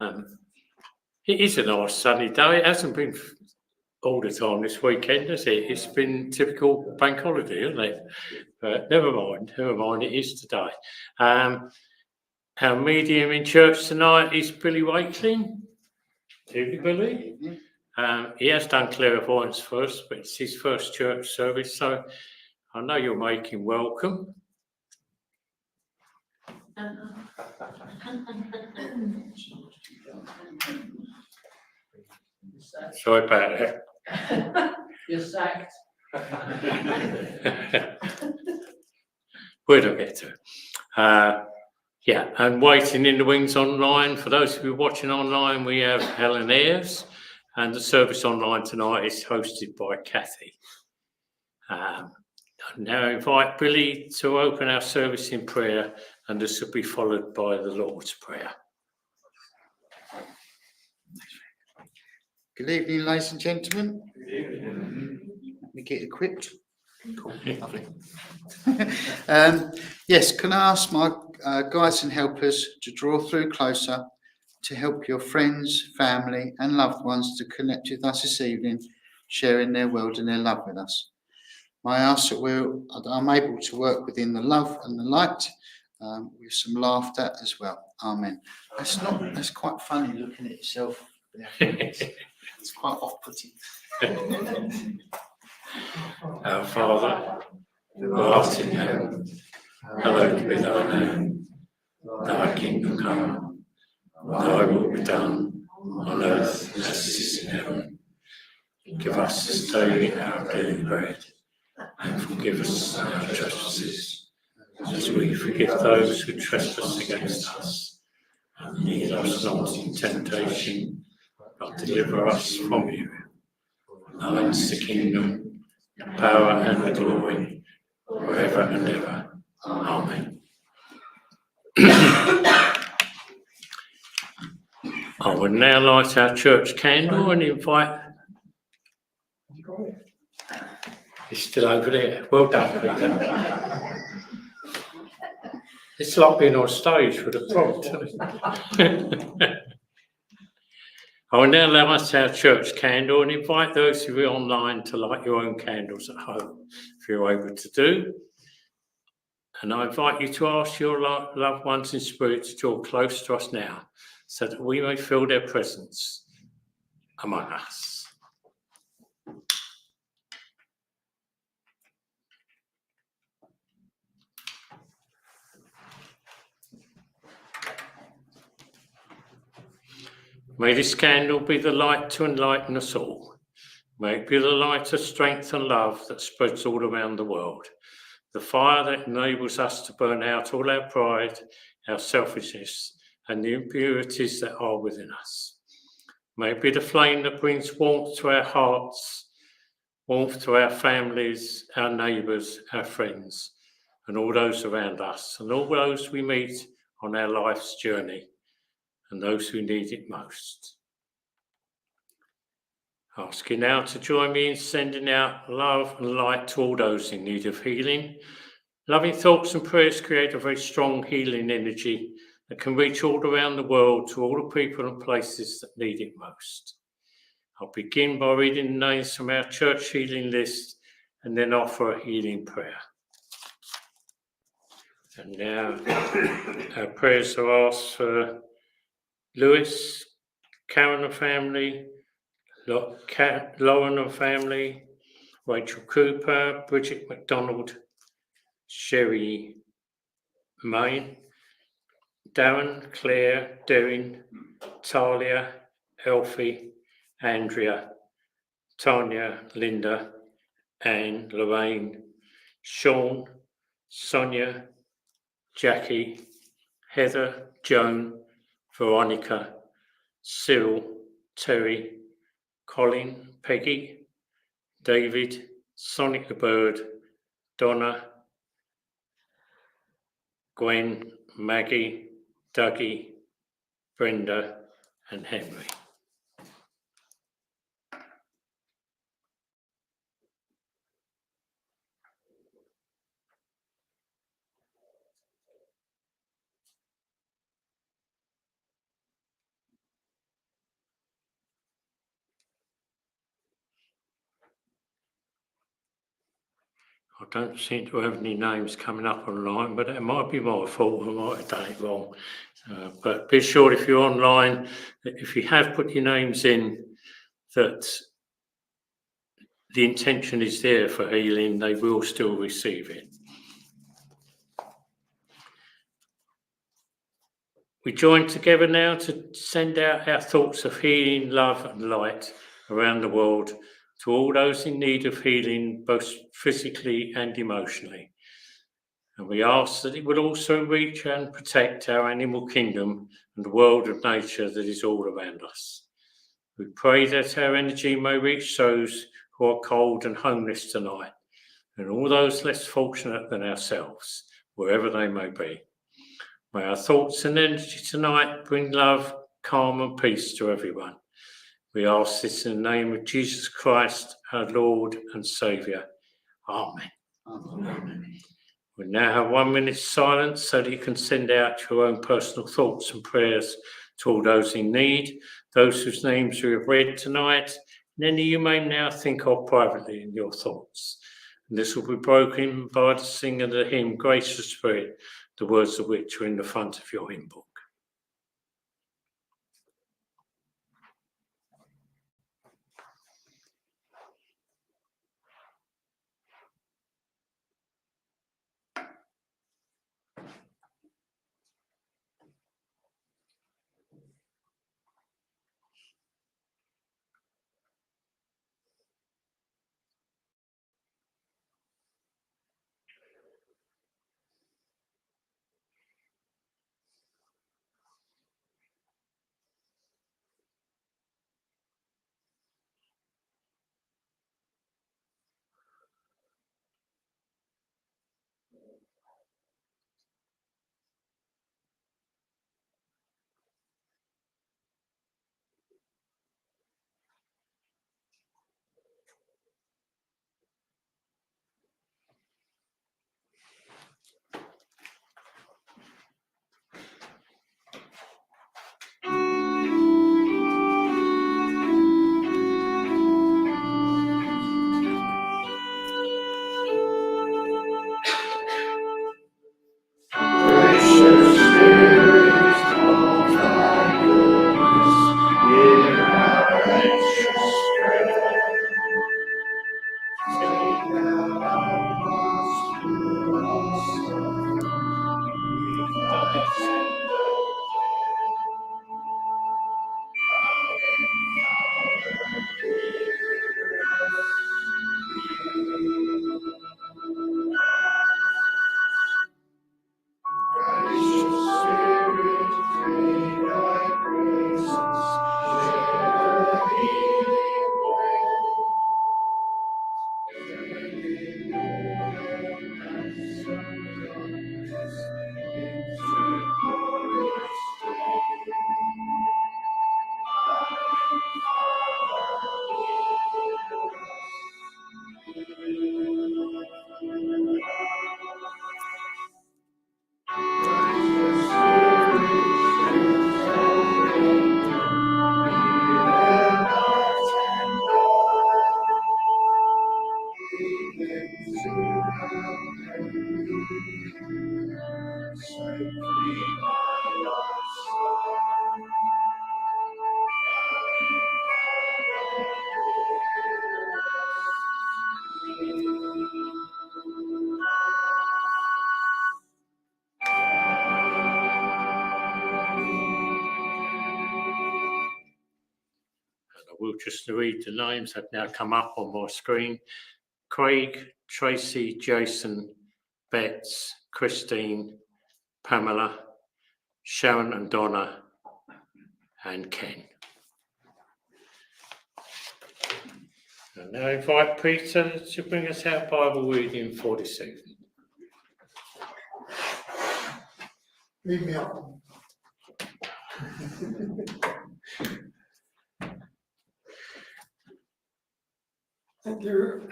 It is a nice sunny day. It hasn't been all the time this weekend, has it? It's been typical bank holiday, hasn't it? But never mind, it is today. Our medium in church tonight is Billy Wakeling. Evening, Billy. He has done clairvoyance first, but it's his first church service, so I know you'll make him welcome. Sorry about that. You're sacked. Where'd I get to? Yeah, and waiting in the wings online, for those of you watching online, we have Helen Ayres, and the service online tonight is hosted by Kathy. I now invite Billy to open our service in prayer, and this will be followed by the Lord's Prayer. Good evening, ladies and gentlemen. Let me get equipped. Cool, lovely. Yes, can I ask my guides and helpers to draw through closer to help your friends, family, and loved ones to connect with us this evening, sharing their world and their love with us. May I ask that I'm able to work within the love and the light, with some laughter as well. Amen. That's quite funny looking at yourself. It's quite off-putting. Our Father, who art in heaven, hallowed be thy name. Thy kingdom come, thy will be done, on earth as it is in heaven. Give us this day our daily bread, and forgive us our trespasses, as we forgive those who trespass against us. And lead us not into temptation, but deliver us from evil. Thine is the kingdom, the power, and the glory, forever and ever. Amen. I would now light our church candle and invite. It's still over there. Well done, Peter. It's like being on stage with a prompt, isn't it? I will now light our church candle and invite those of you online to light your own candles at home, if you're able to do. And I invite you to ask your loved ones in spirit to draw close to us now, so that we may feel their presence among us. May this candle be the light to enlighten us all. May it be the light of strength and love that spreads all around the world. The fire that enables us to burn out all our pride, our selfishness, and the impurities that are within us. May it be the flame that brings warmth to our hearts, warmth to our families, our neighbours, our friends, and all those around us, and all those we meet on our life's journey, and those who need it most. I ask you now to join me in sending out love and light to all those in need of healing. Loving thoughts and prayers create a very strong healing energy that can reach all around the world to all the people and places that need it most. I'll begin by reading the names from our church healing list and then offer a healing prayer. And now our prayers are asked for Lewis, Karen and family, Lauren and family, Rachel Cooper, Bridget McDonald, Sherry Main, Darren, Claire, Derrin, Talia, Elfie, Andrea, Tanya, Linda, Anne, Lorraine, Sean, Sonia, Jackie, Heather, Joan, Veronica, Cyril, Terry, Colin, Peggy, David, Sonic the Bird, Donna, Gwen, Maggie, Dougie, Brenda, and Henry. I don't seem to have any names coming up online, but it might be my fault. I might have done it wrong. But be sure if you're online, that if you have put your names in, that the intention is there for healing, they will still receive it. We join together now to send out our thoughts of healing, love and light around the world to all those in need of healing, both physically and emotionally. And we ask that it will also reach and protect our animal kingdom and the world of nature that is all around us. We pray that our energy may reach those who are cold and homeless tonight, and all those less fortunate than ourselves, wherever they may be. May our thoughts and energy tonight bring love, calm and peace to everyone. We ask this in the name of Jesus Christ, our Lord and Saviour. Amen. Amen. We now have 1 minute's silence so that you can send out your own personal thoughts and prayers to all those in need, those whose names we have read tonight, and any you may now think of privately in your thoughts. And this will be broken by the singing of the hymn, Gracious Spirit, the words of which are in the front of your hymn book. We'll just read the names that now come up on my screen. Craig, Tracy, Jason, Bets, Christine, Pamela, Sharon and Donna, and Ken. And now I invite Peter to bring us our Bible reading for this evening. Leave me up. Thank you.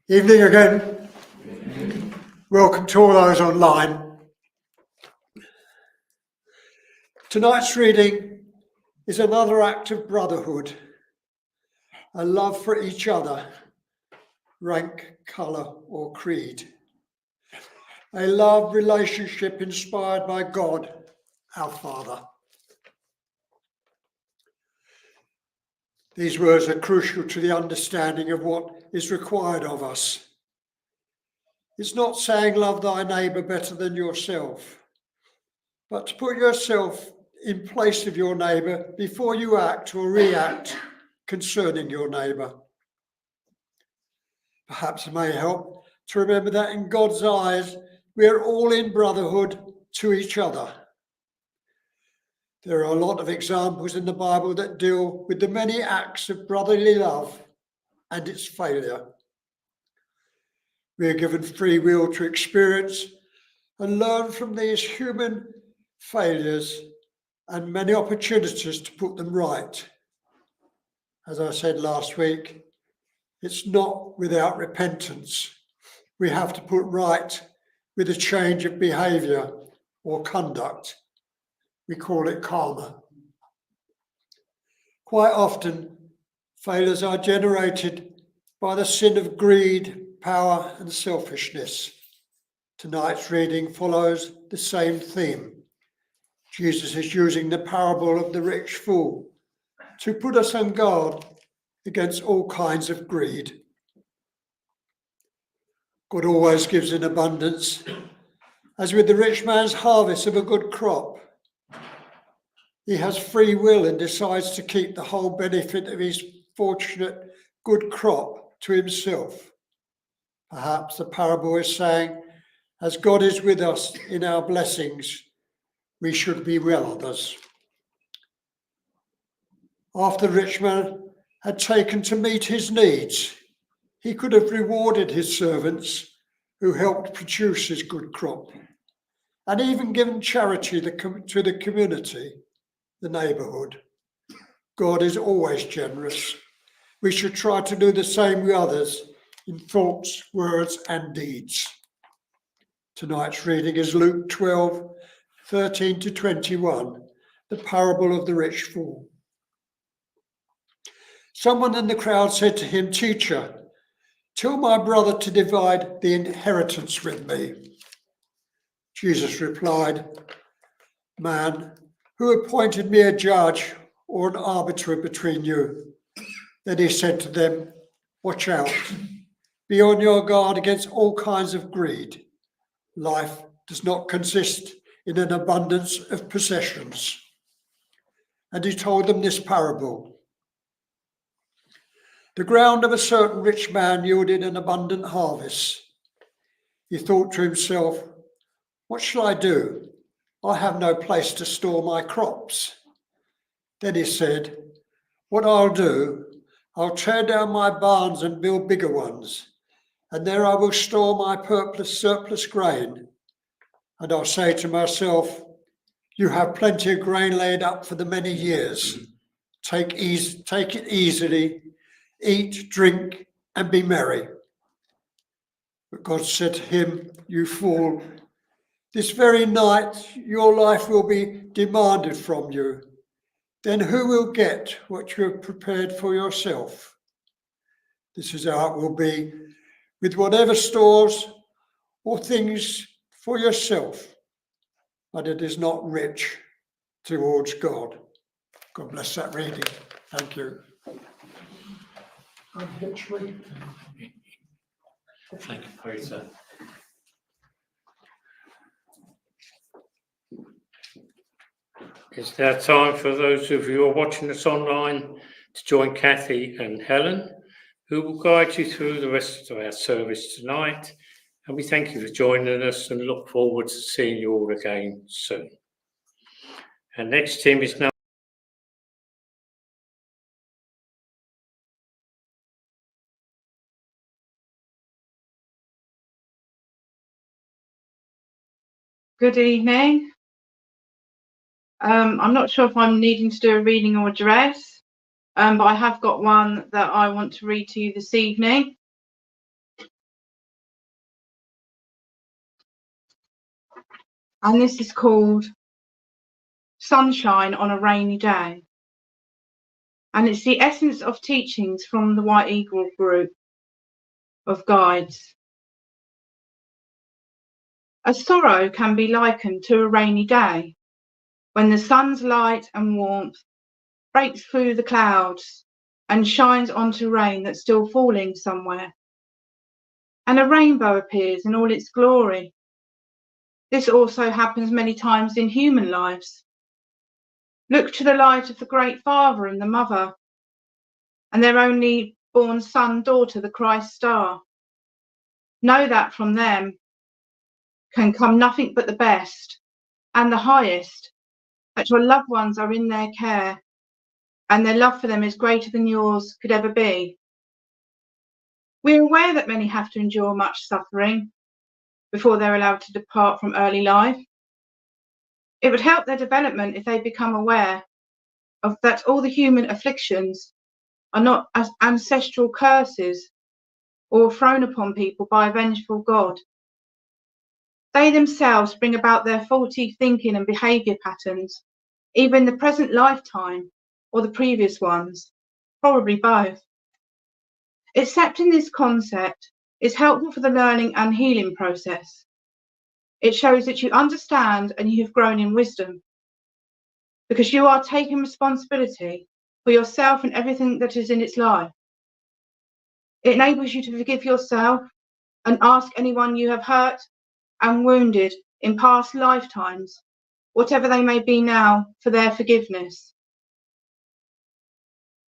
Evening again. Welcome to all those online. Tonight's reading is another act of brotherhood, a love for each other rank, colour, or creed. A love relationship inspired by God, our Father. These words are crucial to the understanding of what is required of us. It's not saying love thy neighbour better than yourself, but to put yourself in place of your neighbour before you act or react concerning your neighbour. Perhaps it may help to remember that in God's eyes, we are all in brotherhood to each other. There are a lot of examples in the Bible that deal with the many acts of brotherly love and its failure. We are given free will to experience and learn from these human failures and many opportunities to put them right. As I said last week, it's not without repentance. We have to put right with a change of behaviour or conduct. We call it karma. Quite often, failures are generated by the sin of greed, power, and selfishness. Tonight's reading follows the same theme. Jesus is using the parable of the rich fool to put us on guard against all kinds of greed. God always gives in abundance, as with the rich man's harvest of a good crop. He has free will and decides to keep the whole benefit of his fortunate good crop to himself. Perhaps the parable is saying, as God is with us in our blessings, we should be with others. After the rich man had taken to meet his needs, he could have rewarded his servants who helped produce his good crop, and even given charity to the community, the neighbourhood. God is always generous. We should try to do the same with others in thoughts, words, and deeds. Tonight's reading is Luke 12, 13 to 21, the parable of the rich fool. Someone in the crowd said to him, "Teacher, tell my brother to divide the inheritance with me." Jesus replied, "Man, who appointed me a judge or an arbiter between you?" Then he said to them, "Watch out. Be on your guard against all kinds of greed. Life does not consist in an abundance of possessions." And he told them this parable. The ground of a certain rich man yielded an abundant harvest. He thought to himself, "What shall I do? I have no place to store my crops." Then he said, "What I'll do, I'll tear down my barns and build bigger ones, and there I will store my surplus grain. And I'll say to myself, you have plenty of grain laid up for the many years. Take it easily, eat, drink, and be merry." But God said to him, "You fool, this very night your life will be demanded from you. Then who will get what you have prepared for yourself? This is how it will be with whatever stores or things for yourself, but it is not rich towards God." God bless that reading. Thank you. Thank you, Peter. It's now time for those of you who are watching us online to join Kathy and Helen, who will guide you through the rest of our service tonight. And we thank you for joining us and look forward to seeing you all again soon. Our next team is now Good evening. I'm not sure if I'm needing to do a reading or address, but I have got one that I want to read to you this evening. And this is called Sunshine on a Rainy Day. And it's the essence of teachings from the White Eagle group. of guides. A sorrow can be likened to a rainy day, when the sun's light and warmth breaks through the clouds and shines onto rain that's still falling somewhere. And a rainbow appears in all its glory. This also happens many times in human lives. Look to the light of the great father and the mother, and their only born son, daughter, the Christ star. Know that from them can come nothing but the best and the highest, that your loved ones are in their care, and their love for them is greater than yours could ever be. We're aware that many have to endure much suffering before they're allowed to depart from early life. It would help their development if they become aware of that all the human afflictions are not as ancestral curses or thrown upon people by a vengeful God. They themselves bring about their faulty thinking and behaviour patterns, either in the present lifetime or the previous ones, probably both. Accepting this concept is helpful for the learning and healing process. It shows that you understand and you have grown in wisdom, because you are taking responsibility for yourself and everything that is in its life. It enables you to forgive yourself and ask anyone you have hurt and wounded in past lifetimes, whatever they may be now, for their forgiveness.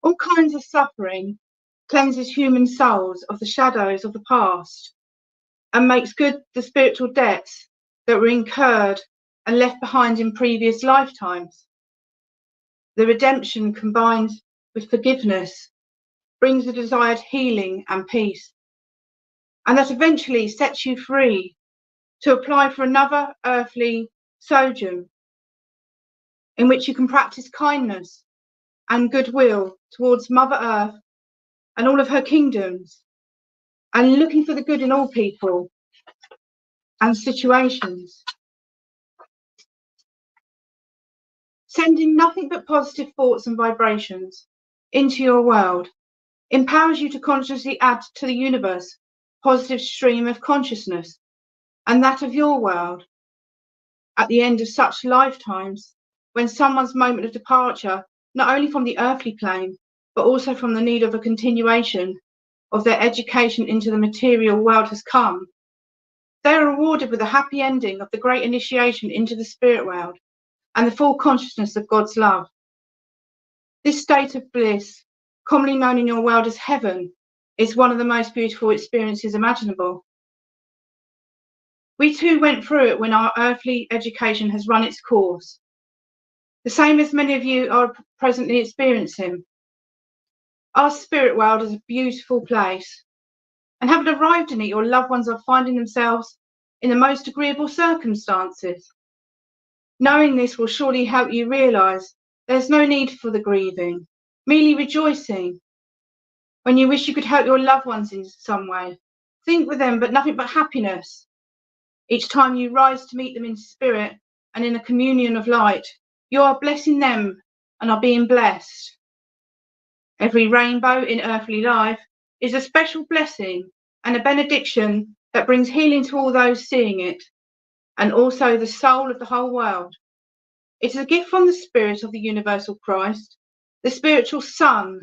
All kinds of suffering cleanses human souls of the shadows of the past and makes good the spiritual debts that were incurred and left behind in previous lifetimes. The redemption combined with forgiveness brings the desired healing and peace, and that eventually sets you free to apply for another earthly sojourn in which you can practice kindness and goodwill towards Mother Earth and all of her kingdoms, and looking for the good in all people and situations. Sending nothing but positive thoughts and vibrations into your world empowers you to consciously add to the universe positive stream of consciousness and that of your world. At the end of such lifetimes, when someone's moment of departure, not only from the earthly plane, but also from the need of a continuation of their education into the material world has come, they are rewarded with a happy ending of the great initiation into the spirit world and the full consciousness of God's love. This state of bliss, commonly known in your world as heaven, is one of the most beautiful experiences imaginable. We too went through it when our earthly education has run its course, the same as many of you are presently experiencing. Our spirit world is a beautiful place, and having arrived in it, your loved ones are finding themselves in the most agreeable circumstances. Knowing this will surely help you realise there's no need for the grieving, merely rejoicing. When you wish you could help your loved ones in some way, think with them but nothing but happiness. Each time you rise to meet them in spirit and in a communion of light, you are blessing them and are being blessed. Every rainbow in earthly life is a special blessing and a benediction that brings healing to all those seeing it, and also the soul of the whole world. It is a gift from the Spirit of the universal Christ, the spiritual sun,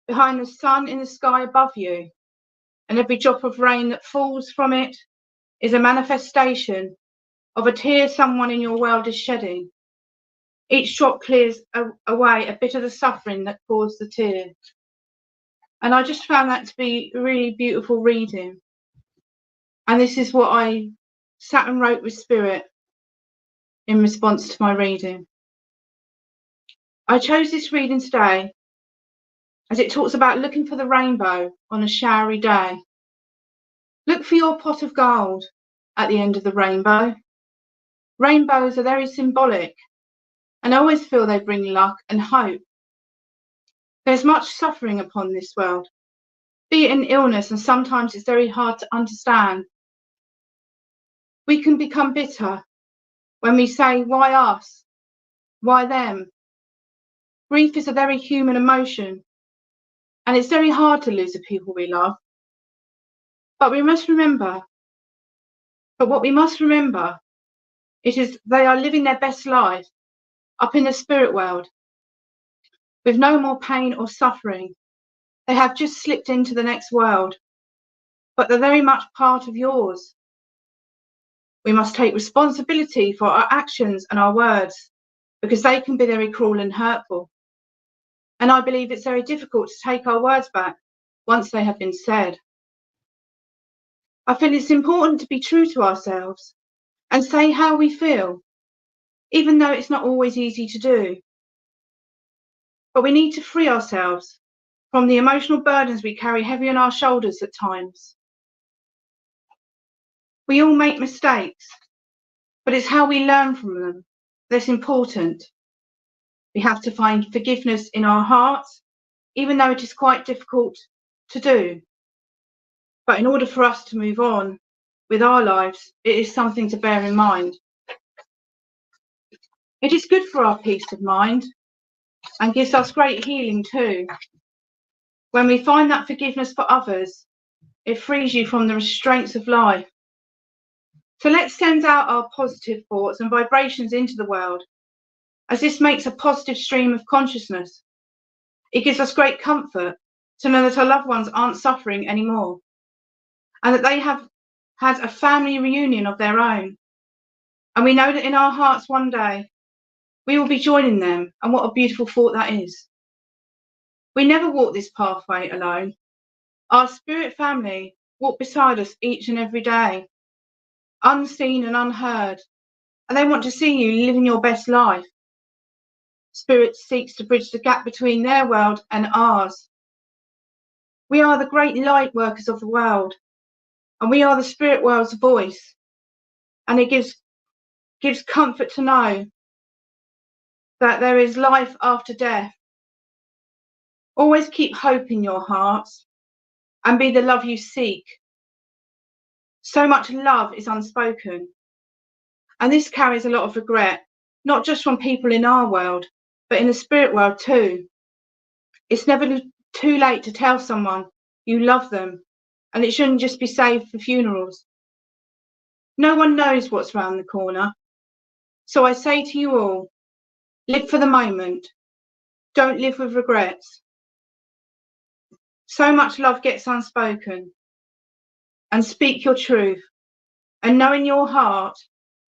behind the sun in the sky above you, and every drop of rain that falls from it is a manifestation of a tear someone in your world is shedding. Each drop clears away a bit of the suffering that caused the tear. And I just found that to be really beautiful reading. And this is what I sat and wrote with Spirit in response to my reading. I chose this reading today as it talks about looking for the rainbow on a showery day. Look for your pot of gold at the end of the rainbow. Rainbows are very symbolic, and I always feel they bring luck and hope. There's much suffering upon this world, be it in illness, and sometimes it's very hard to understand. We can become bitter when we say, why us? Why them? Grief is a very human emotion, and it's very hard to lose the people we love. But what we must remember is they are living their best life up in the spirit world with no more pain or suffering. They have just slipped into the next world, but they're very much part of yours. We must take responsibility for our actions and our words, because they can be very cruel and hurtful. And I believe it's very difficult to take our words back once they have been said. I feel it's important to be true to ourselves and say how we feel, even though it's not always easy to do. But we need to free ourselves from the emotional burdens we carry heavy on our shoulders at times. We all make mistakes, but it's how we learn from them that's important. We have to find forgiveness in our hearts, even though it is quite difficult to do. But in order for us to move on with our lives, it is something to bear in mind. It is good for our peace of mind and gives us great healing too. When we find that forgiveness for others, it frees you from the restraints of life. So let's send out our positive thoughts and vibrations into the world, as this makes a positive stream of consciousness. It gives us great comfort to know that our loved ones aren't suffering anymore, and that they have had a family reunion of their own. And we know that in our hearts one day, we will be joining them, and what a beautiful thought that is. We never walk this pathway alone. Our spirit family walk beside us each and every day, unseen and unheard, and they want to see you living your best life. Spirit seeks to bridge the gap between their world and ours. We are the great light workers of the world, and we are the spirit world's voice. And it gives comfort to know that there is life after death. Always keep hope in your hearts and be the love you seek. So much love is unspoken, and this carries a lot of regret, not just from people in our world, but in the spirit world too. It's never too late to tell someone you love them, and it shouldn't just be saved for funerals. No one knows what's round the corner. So I say to you all, live for the moment. Don't live with regrets. So much love gets unspoken. And speak your truth, and know in your heart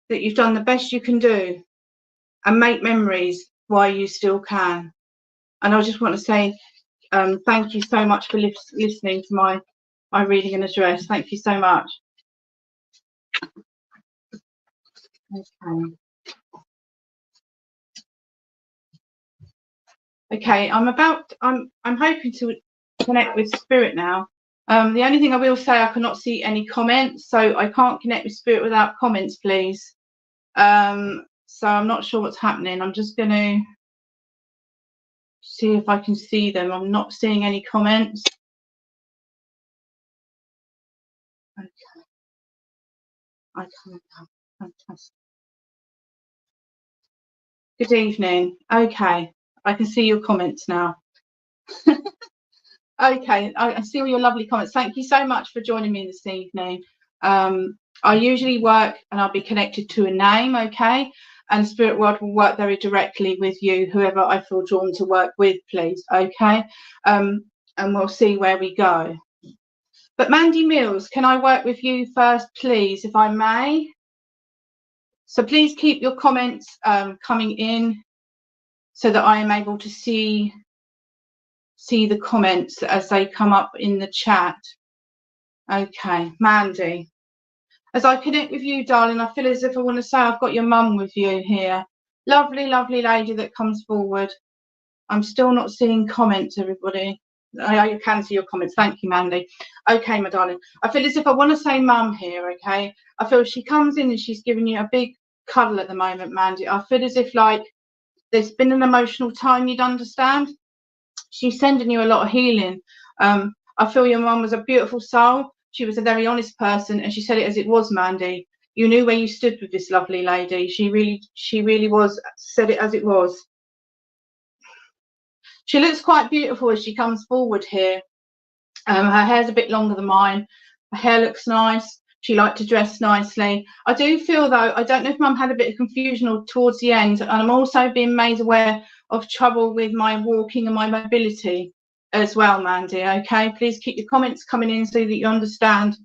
that you've done the best you can do, and make memories while you still can. And I just want to say thank you so much for listening to my reading and address. Thank you so much. Okay, I'm hoping to connect with Spirit now. The only thing I will say, I cannot see any comments, so I can't connect with Spirit without comments, please. So I'm not sure what's happening. I'm just going to see if I can see them. I'm not seeing any comments. Okay. I can't. Fantastic. Good evening. Okay, I can see your comments now. Okay, I see all your lovely comments. Thank you so much for joining me this evening. I usually work and I'll be connected to a name, okay? And Spirit World will work very directly with you, whoever I feel drawn to work with, please, okay? And we'll see where we go. But Mandy Mills, can I work with you first, please, if I may? So please keep your comments coming in so that I am able to see the comments as they come up in the chat. Okay, Mandy. As I connect with you, darling, I feel as if I want to say I've got your mum with you here. Lovely, lovely lady that comes forward. I'm still not seeing comments, everybody. I can see your comments. Thank you, Mandy. Okay, my darling. I feel as if I want to say mum here, okay? I feel she comes in and she's giving you a big cuddle at the moment, Mandy. I feel as if, like, there's been an emotional time, you'd understand. She's sending you a lot of healing. I feel your mum was a beautiful soul. She was a very honest person, and she said it as it was, Mandy. You knew where you stood with this lovely lady. She really was, said it as it was. She looks quite beautiful as she comes forward here. Her hair's a bit longer than mine. Her hair looks nice. She liked to dress nicely. I do feel though, I don't know if Mum had a bit of confusion or towards the end, and I'm also being made aware of trouble with my walking and my mobility as well, Mandy. Okay, please keep your comments coming in so that you understand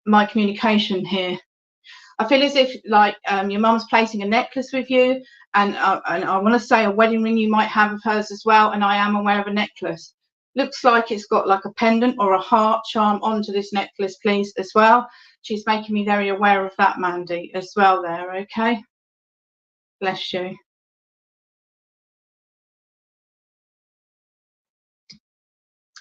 my communication here. I feel as if like your mum's placing a necklace with you, and I want to say a wedding ring you might have of hers as well, and I am aware of a necklace. Looks like it's got like a pendant or a heart charm onto this necklace, please, as well. She's making me very aware of that, Mandy, as well there, okay? Bless you.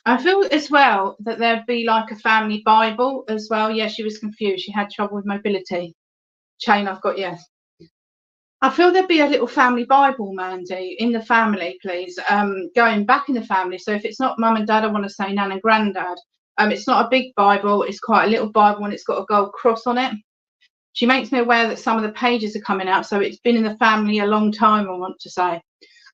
I feel as well that there'd be like a family Bible as well. Yeah, she was confused. She had trouble with mobility. Chain I've got, yes. I feel there'd be a little family Bible, Mandy, in the family, please. Going back in the family. So if it's not mum and dad, I want to say nan and granddad. It's not a big Bible. It's quite a little Bible, and it's got a gold cross on it. She makes me aware that some of the pages are coming out. So it's been in the family a long time, I want to say.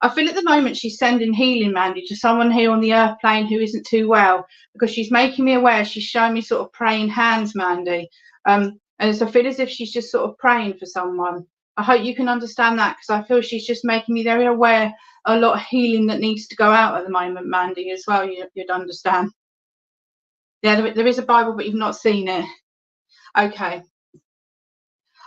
I feel at the moment she's sending healing, Mandy, to someone here on the earth plane who isn't too well, because she's making me aware. She's showing me sort of praying hands, Mandy. And so I feel as if she's just sort of praying for someone. I hope you can understand that, because I feel she's just making me very aware a lot of healing that needs to go out at the moment, Mandy, as well. You'd understand. Yeah, there is a Bible, but you've not seen it. Okay.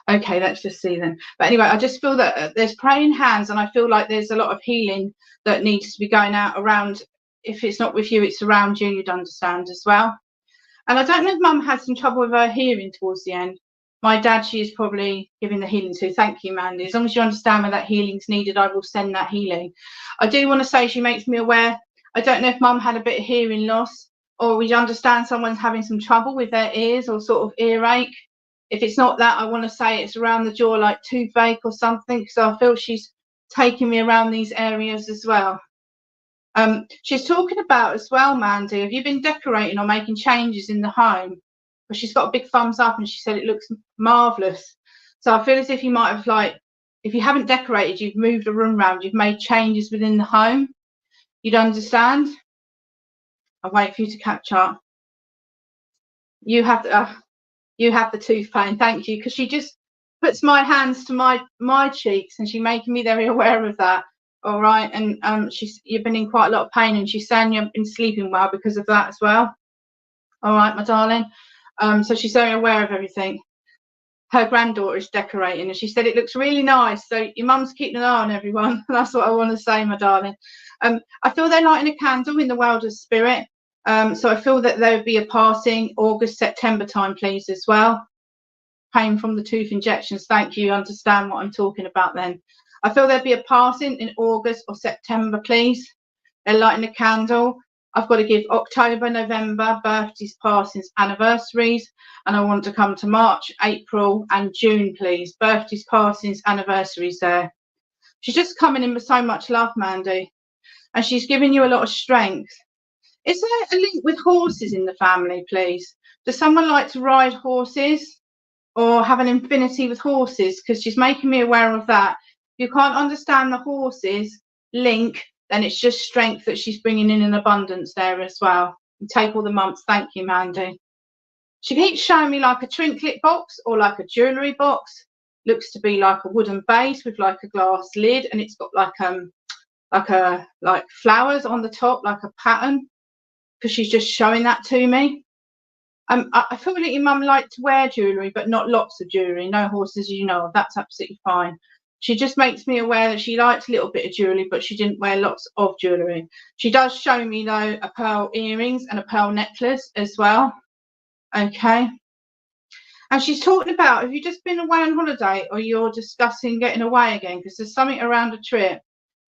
Okay, let's just see then. But anyway, I just feel that there's praying hands, and I feel like there's a lot of healing that needs to be going out around. If it's not with you, it's around you, you'd understand as well. And I don't know if Mum had some trouble with her hearing towards the end. My dad, she is probably giving the healing to. Thank you, Mandy. As long as you understand where that healing's needed, I will send that healing. I do want to say she makes me aware. I don't know if Mum had a bit of hearing loss, or we understand someone's having some trouble with their ears or sort of earache. If it's not that, I want to say it's around the jaw, like toothache or something. So I feel she's taking me around these areas as well. She's talking about as well, Mandy, have you been decorating or making changes in the home? But she's got a big thumbs up, and she said it looks marvellous. So I feel as if you might have, like, if you haven't decorated, you've moved a room around, you've made changes within the home. You'd understand? I'll wait for you to catch up. You have the tooth pain, thank you, because she just puts my hands to my cheeks, and she's making me very aware of that. All right, and you've been in quite a lot of pain, and she's saying you've been sleeping well because of that as well. All right, my darling. So she's very aware of everything. Her granddaughter is decorating, and she said it looks really nice. So your mum's keeping an eye on everyone. That's what I want to say, my darling. I feel they're lighting a candle in the world of spirit. So I feel that there would be a passing August, September time, please, as well. Pain from the tooth injections. Thank you. Understand what I'm talking about then. I feel there'd be a passing in August or September, please. They're lighting a candle. I've got to give October, November, birthdays, passings, anniversaries, and I want to come to March, April, and June, please. Birthdays, passings, anniversaries there. She's just coming in with so much love, Mandy, and she's giving you a lot of strength. Is there a link with horses in the family, please? Does someone like to ride horses or have an infinity with horses? Because she's making me aware of that. If you can't understand the horses link, then it's just strength that she's bringing in abundance there as well. You take all the months. Thank you, Mandy. She keeps showing me like a trinket box or like a jewellery box. Looks to be like a wooden base with like a glass lid, and it's got like flowers on the top, like a pattern, because she's just showing that to me. I feel that your mum liked to wear jewellery, but not lots of jewellery. No horses, you know, that's absolutely fine. She just makes me aware that she liked a little bit of jewellery, but she didn't wear lots of jewellery. She does show me, though, a pearl earrings and a pearl necklace as well. Okay. And she's talking about, have you just been away on holiday, or you're discussing getting away again? Because there's something around a trip.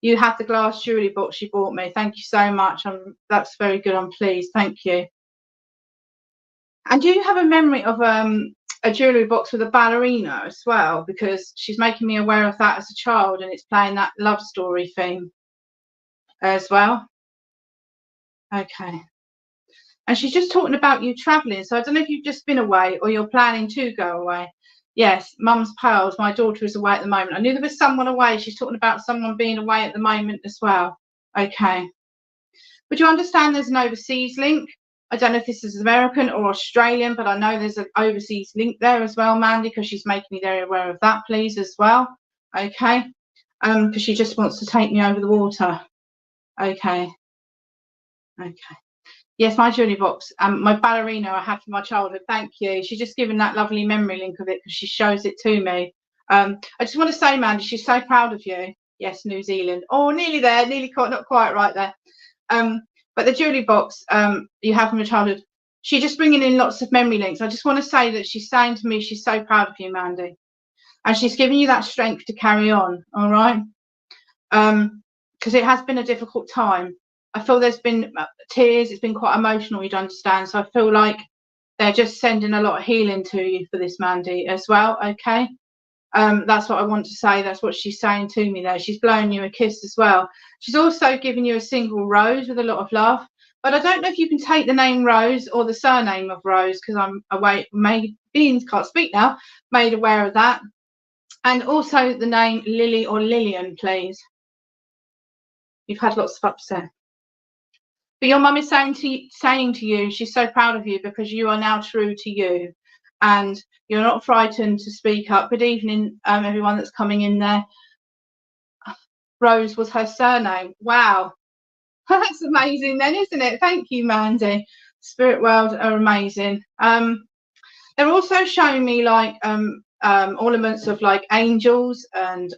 You have the glass jewellery box she bought me. Thank you so much. That's very good. I'm pleased. Thank you. And do you have a memory of a jewellery box with a ballerina as well? Because she's making me aware of that as a child, and it's playing that love story theme as well. Okay. And she's just talking about you travelling. So I don't know if you've just been away or you're planning to go away. Yes, Mum's pearls. My daughter is away at the moment. I knew there was someone away. She's talking about someone being away at the moment as well. Okay. But you understand there's an overseas link? I don't know if this is American or Australian, but I know there's an overseas link there as well, Mandy, because she's making me very aware of that, please, as well. Okay. Because she just wants to take me over the water. Okay. Okay. Yes, my jewellery box. My ballerina I had from my childhood. Thank you. She's just given that lovely memory link of it because she shows it to me. I just want to say, Mandy, she's so proud of you. Yes, New Zealand. Oh, nearly there. Nearly caught, not quite right there. But the jewellery box you have from your childhood, she's just bringing in lots of memory links. I just want to say that she's saying to me she's so proud of you, Mandy. And she's giving you that strength to carry on, all right? Because it has been a difficult time. I feel there's been tears. It's been quite emotional, you'd understand. So I feel like they're just sending a lot of healing to you for this, Mandy, as well, okay? That's what I want to say. That's what she's saying to me there. She's blowing you a kiss as well. She's also giving you a single rose with a lot of love. But I don't know if you can take the name Rose or the surname of Rose, because I'm away, can't speak now, made aware of that. And also the name Lily or Lillian, please. You've had lots of upset. But your mum is saying to you, she's so proud of you because you are now true to you. And you're not frightened to speak up. Good evening, everyone that's coming in there. Rose was her surname. Wow. That's amazing then, isn't it? Thank you, Mandy. Spirit world are amazing. They're also showing me like ornaments of like angels and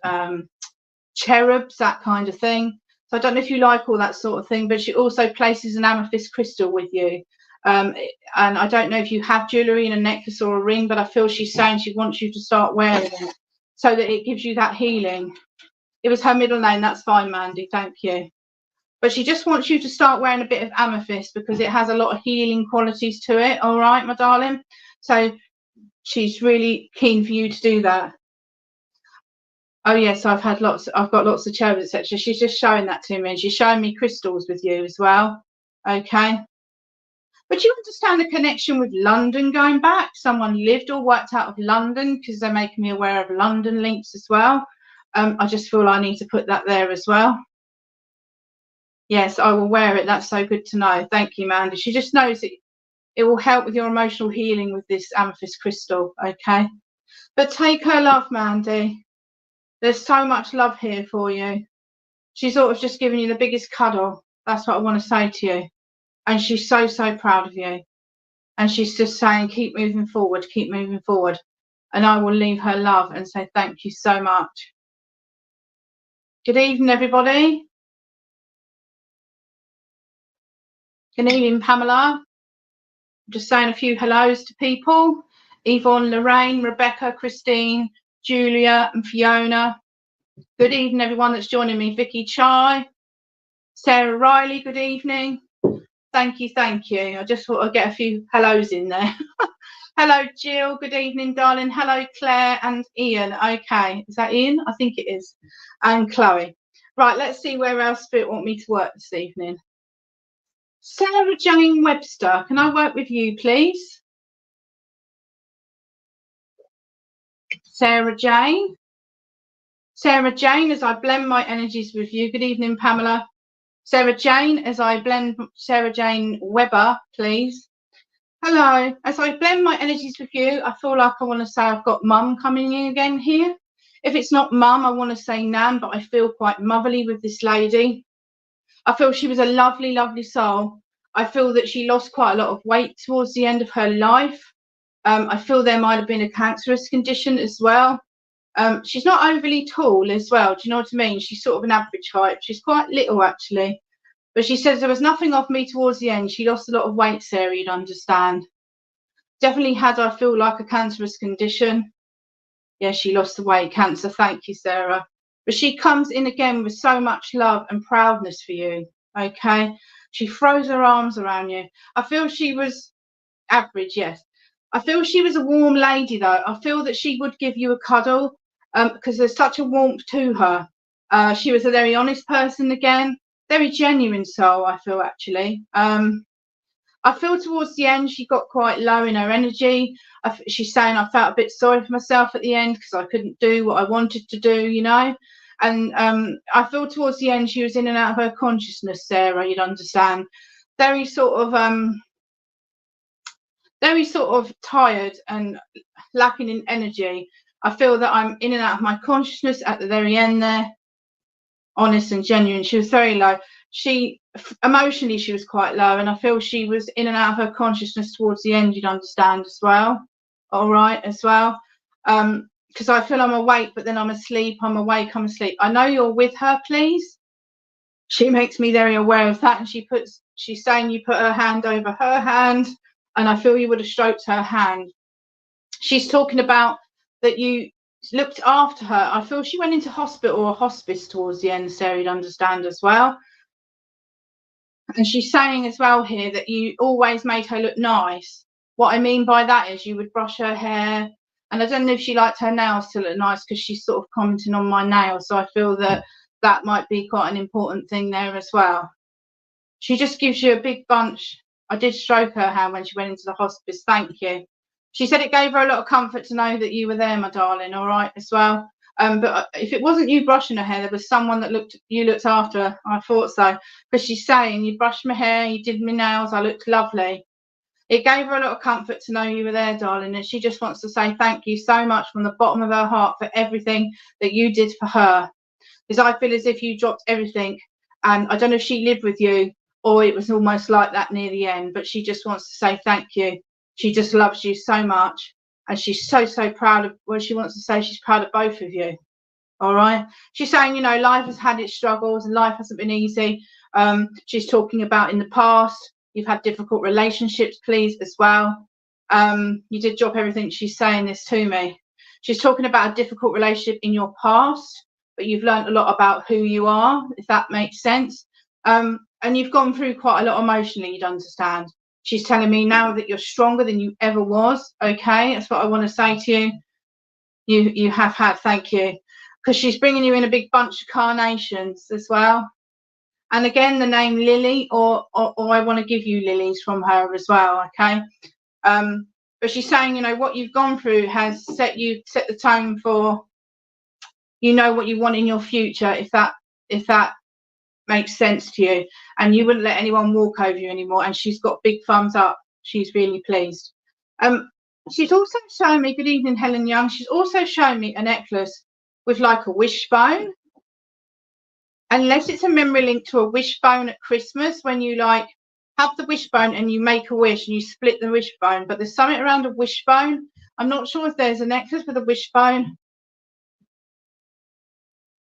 cherubs, that kind of thing. So I don't know if you like all that sort of thing, but she also places an amethyst crystal with you. And I don't know if you have jewellery in a necklace or a ring, but I feel she's saying she wants you to start wearing it so that it gives you that healing. It was her middle name. That's fine, Mandy. Thank you. But she just wants you to start wearing a bit of amethyst because it has a lot of healing qualities to it. All right, my darling. So she's really keen for you to do that. Oh yes, I've got lots of cherubs, etc. She's just showing that to me, and she's showing me crystals with you as well. Okay. But you understand the connection with London going back? Someone lived or worked out of London, because they're making me aware of London links as well. I just feel I need to put that there as well. Yes, I will wear it. That's so good to know. Thank you, Mandy. She just knows it will help with your emotional healing with this amethyst crystal. Okay. But take her love, Mandy. There's so much love here for you. She's sort of just giving you the biggest cuddle. That's what I want to say to you. And she's so, so proud of you. And she's just saying, keep moving forward, keep moving forward. And I will leave her love and say thank you so much. Good evening, everybody. Good evening, Pamela. Just saying a few hellos to people. Yvonne, Lorraine, Rebecca, Christine, Julia and Fiona. Good evening, everyone that's joining me. Vicky Chai, Sarah Riley, good evening. Thank you, thank you. I just thought I'd get a few hellos in there. Hello, Jill. Good evening, darling. Hello, Claire and Ian. Okay, is that Ian? I think it is. And Chloe. Right, let's see where else Spirit want me to work this evening. Sarah Jane Webster, can I work with you, please? Sarah Jane. Sarah Jane, as I blend my energies with you. Good evening, Pamela. Sarah Jane, as I blend Sarah Jane Webber, please. Hello. As I blend my energies with you, I feel like I want to say I've got Mum coming in again here. If it's not Mum, I want to say Nan, but I feel quite motherly with this lady. I feel she was a lovely, lovely soul. I feel that she lost quite a lot of weight towards the end of her life. I feel there might have been a cancerous condition as well. She's not overly tall as well. Do you know what I mean? She's sort of an average height. She's quite little, actually. But she says there was nothing off me towards the end. She lost a lot of weight, Sarah, you'd understand. Definitely had, I feel, like a cancerous condition. Yeah, she lost the weight, cancer. Thank you, Sarah. But she comes in again with so much love and proudness for you, okay? She throws her arms around you. I feel she was average, yes. I feel she was a warm lady, though. I feel that she would give you a cuddle because there's such a warmth to her. She was a very honest person again, very genuine soul, I feel, actually. I feel towards the end she got quite low in her energy. She's saying I felt a bit sorry for myself at the end because I couldn't do what I wanted to do, you know. And I feel towards the end she was in and out of her consciousness, Sarah, you'd understand. Very sort of very sort of tired and lacking in energy. I feel that I'm in and out of my consciousness at the very end there. Honest and genuine. She was very low. Emotionally, she was quite low, and I feel she was in and out of her consciousness towards the end, you'd understand as well. All right, as well. Because I feel I'm awake, but then I'm asleep. I'm awake, I'm asleep. I know you're with her, please. She makes me very aware of that, and she's saying you put her hand over her hand, and I feel you would have stroked her hand. She's talking about that you looked after her. I feel she went into hospital or hospice towards the end, Sarah, you'd understand as well. And she's saying as well here that you always made her look nice. What I mean by that is you would brush her hair, and I don't know if she liked her nails to look nice, because she's sort of commenting on my nails, so I feel that that might be quite an important thing there as well. She just gives you a big bunch. I did stroke her hand when she went into the hospice. Thank you. She said it gave her a lot of comfort to know that you were there, my darling. All right, as well. But if it wasn't you brushing her hair, there was someone that you looked after her. I thought so, because she's saying you brushed my hair, you did my nails, I looked lovely. It gave her a lot of comfort to know you were there, darling, and she just wants to say thank you so much from the bottom of her heart for everything that you did for her. Because I feel as if you dropped everything, and I don't know if she lived with you or it was almost like that near the end, but she just wants to say thank you. She just loves you so much, and she's so proud of, well, she wants to say she's proud of both of you. All right, she's saying, you know, life has had its struggles and life hasn't been easy. She's talking about in the past you've had difficult relationships, please, as well. You did drop everything. She's saying this to me. She's talking about a difficult relationship in your past, but you've learned a lot about who you are, if that makes sense. And you've gone through quite a lot emotionally, you'd understand. She's telling me now that you're stronger than you ever was. Okay, that's what I want to say to you. You have had, thank you. Because she's bringing you in a big bunch of carnations as well. And again, the name Lily, or I want to give you lilies from her as well, okay? But she's saying, you know, what you've gone through has set the tone for, you know, what you want in your future, if that makes sense to you, and you wouldn't let anyone walk over you anymore. And she's got big thumbs up. She's really pleased. She's also showing me, good evening, Helen Young. She's also showing me a necklace with like a wishbone. Unless it's a memory link to a wishbone at Christmas, when you like have the wishbone and you make a wish and you split the wishbone, but there's something around a wishbone. I'm not sure if there's a necklace with a wishbone.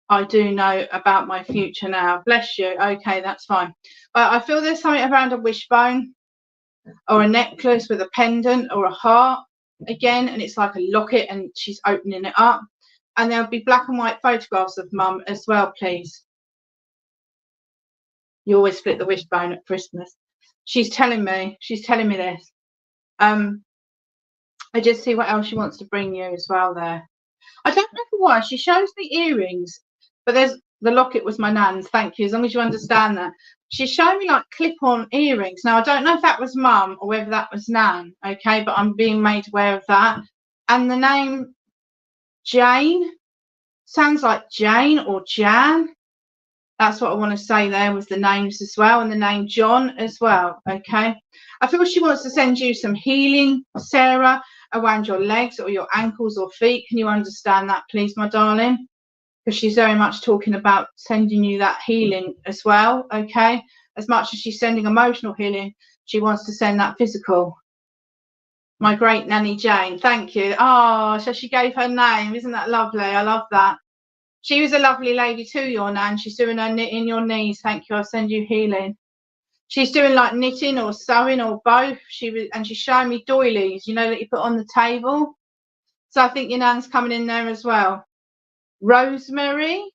I do know about my future now. Bless you. Okay, that's fine. But I feel there's something around a wishbone or a necklace with a pendant or a heart again, and it's like a locket and she's opening it up. And there'll be black and white photographs of Mum as well, please. You always split the wishbone at Christmas. She's telling me this. I just see what else she wants to bring you as well there. I don't know why she shows the earrings, but there's the locket was my nan's. Thank you. As long as you understand that. She's showing me like clip-on earrings. Now I don't know if that was Mum or whether that was Nan. Okay, but I'm being made aware of that. And the name Jane sounds like Jane or Jan. That's what I want to say there with the names as well, and the name John as well. Okay, I feel she wants to send you some healing, Sarah, around your legs or your ankles or feet. Can you understand that, please, my darling? Because she's very much talking about sending you that healing as well. Okay, as much as she's sending emotional healing, she wants to send that physical. My great nanny Jane, thank you. Oh, so she gave her name. Isn't that lovely? I love that. She was a lovely lady too, your nan. She's doing her knitting your knees. Thank you. I'll send you healing. She's doing like knitting or sewing or both. And she's showing me doilies, you know, that you put on the table. So I think your nan's coming in there as well. Rosemary.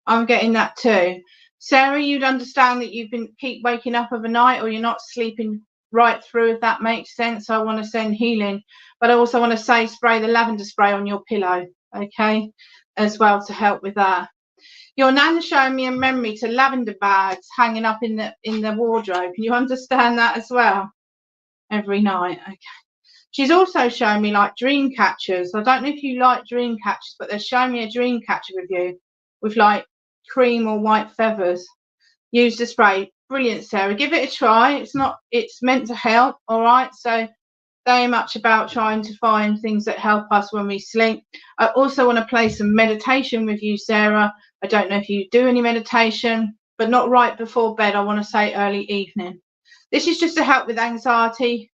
I'm getting that too. Sarah, you'd understand that you've been keep waking up overnight, or you're not sleeping right through, if that makes sense. I want to send healing, but I also want to say spray the lavender spray on your pillow. Okay, as well, to help with that. Your nan's showing me a memory to lavender bags hanging up in the wardrobe. Can you understand that as well? Every night. Okay. She's also showing me like dream catchers. I don't know if you like dream catchers, but they're showing me a dream catcher with you with like cream or white feathers. Use the spray. brilliant, Sarah. Give it a try. It's meant to help, all right? So very much about trying to find things that help us when we sleep. I also want to play some meditation with you, Sarah. I don't know if you do any meditation, but not right before bed. I want to say early evening. This is just to help with anxiety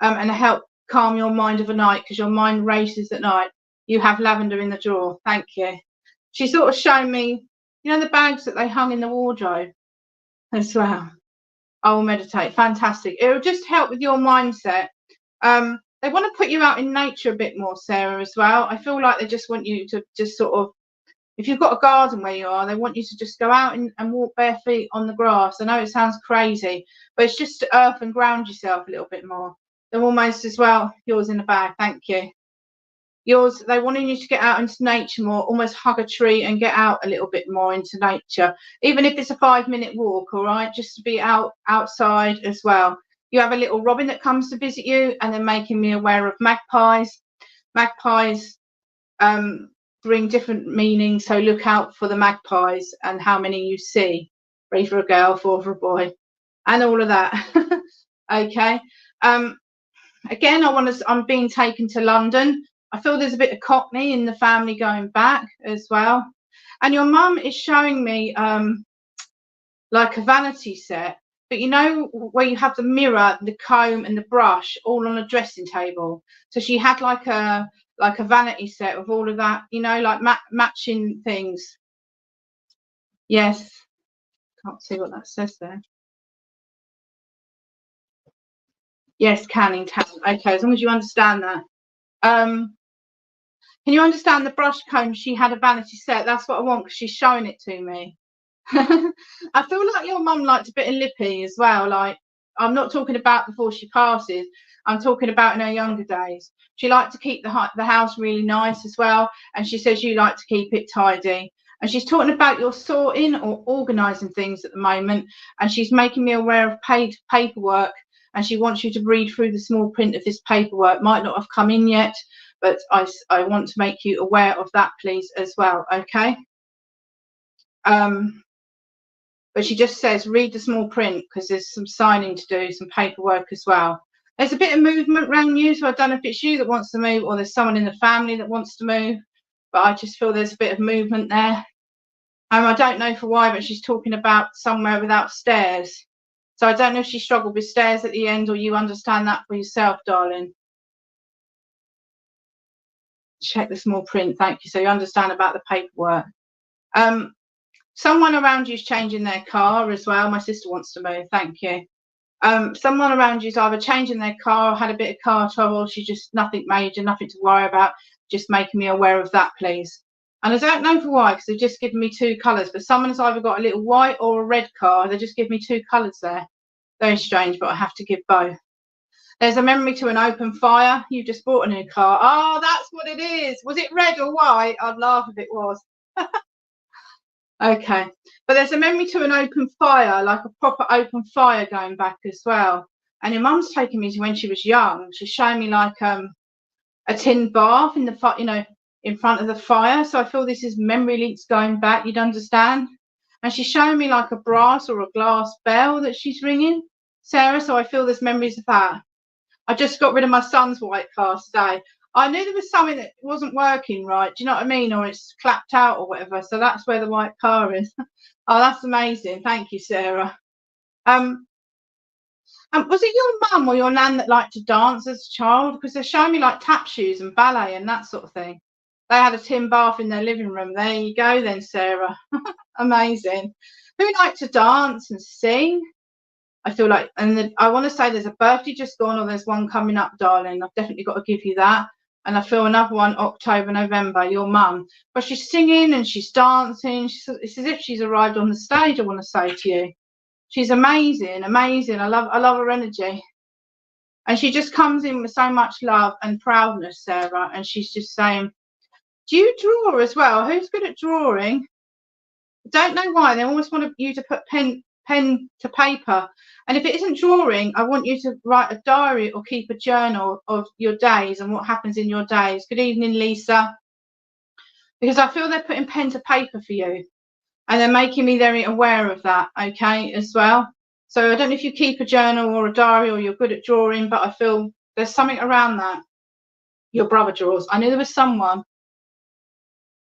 and to help calm your mind overnight, because your mind races at night. You have lavender in the drawer. Thank you. She sort of showed me, you know, the bags that they hung in the wardrobe as well. I will meditate. Fantastic. It will just help with your mindset. They want to put you out in nature a bit more, Sarah, as well. I feel like they just want you to just sort of, if you've got a garden where you are, they want you to just go out and walk bare feet on the grass. I know it sounds crazy, but it's just to earth and ground yourself a little bit more. They're almost as well. Yours in the bag. Thank you. Yours, they wanted you to get out into nature more, almost hug a tree and get out a little bit more into nature, even if it's a 5-minute walk, all right, just to be outside as well. You have a little robin that comes to visit you, and they're making me aware of magpies. Magpies bring different meanings, so look out for the magpies and how many you see. 3 for a girl, 4 for a boy, and all of that. Okay. Again, I'm being taken to London. I feel there's a bit of Cockney in the family going back as well. And your mum is showing me like a vanity set, but you know where you have the mirror, the comb and the brush all on a dressing table. So she had like a vanity set of all of that, you know, like matching things. Yes. Can't see what that says there. Yes, Canning Town. Okay, as long as you understand that. Can you understand the brush comb? She had a vanity set. That's what I want, because she's showing it to me. I feel like your mum liked a bit of lippy as well. Like, I'm not talking about before she passes. I'm talking about in her younger days. She liked to keep the house really nice as well. And she says you like to keep it tidy. And she's talking about your sorting or organising things at the moment. And she's making me aware of paid paperwork. And she wants you to read through the small print of this paperwork. Might not have come in yet, but I want to make you aware of that, please, as well. Okay. But she just says read the small print, because there's some signing to do, some paperwork as well. There's a bit of movement around you, so I don't know if it's you that wants to move or there's someone in the family that wants to move, but I just feel there's a bit of movement there. I don't know for why, but she's talking about somewhere without stairs. So I don't know if she struggled with stairs at the end, or you understand that for yourself, darling. Check the small print. Thank you. So you understand about the paperwork. Someone around you is changing their car as well. My sister wants to move. Thank you. Someone around you is either changing their car or had a bit of car trouble. She's just nothing major, nothing to worry about. Just making me aware of that, please. And I don't know for why, because they've just given me 2 colours. But someone's either got a little white or a red car. They just give me 2 colours there. Very strange, but I have to give both. There's a memory to an open fire. You just bought a new car. Oh, that's what it is. Was it red or white? I'd laugh if it was. Okay, but there's a memory to an open fire, like a proper open fire going back as well. And your mum's taken me to when she was young. She's showing me like a tin bath in the you know, in front of the fire. So I feel this is memory links going back. You'd understand. And she's showing me like a brass or a glass bell that she's ringing, Sarah. So I feel there's memories of that. I just got rid of my son's white car today. I knew there was something that wasn't working right. Do you know what I mean? Or it's clapped out or whatever. So that's where the white car is. Oh, that's amazing. Thank you, Sarah. Was it your mum or your nan that liked to dance as a child? Because they're showing me like tap shoes and ballet and that sort of thing. They had a tin bath in their living room. There you go then, Sarah. Amazing. Who liked to dance and sing? I feel like, and I want to say there's a birthday just gone, or there's one coming up, darling. I've definitely got to give you that. And I feel another one, October, November, your mum. But she's singing and she's dancing. It's as if she's arrived on the stage, I want to say to you. She's amazing, amazing. I love her energy. And she just comes in with so much love and proudness, Sarah. And she's just saying, do you draw as well? Who's good at drawing? I don't know why. They always want you to put pen to paper. And if it isn't drawing, I want you to write a diary or keep a journal of your days and what happens in your days. Good evening, Lisa. Because I feel they're putting pen to paper for you. And they're making me very aware of that, okay, as well. So I don't know if you keep a journal or a diary or you're good at drawing, but I feel there's something around that. Your brother draws. I knew there was someone.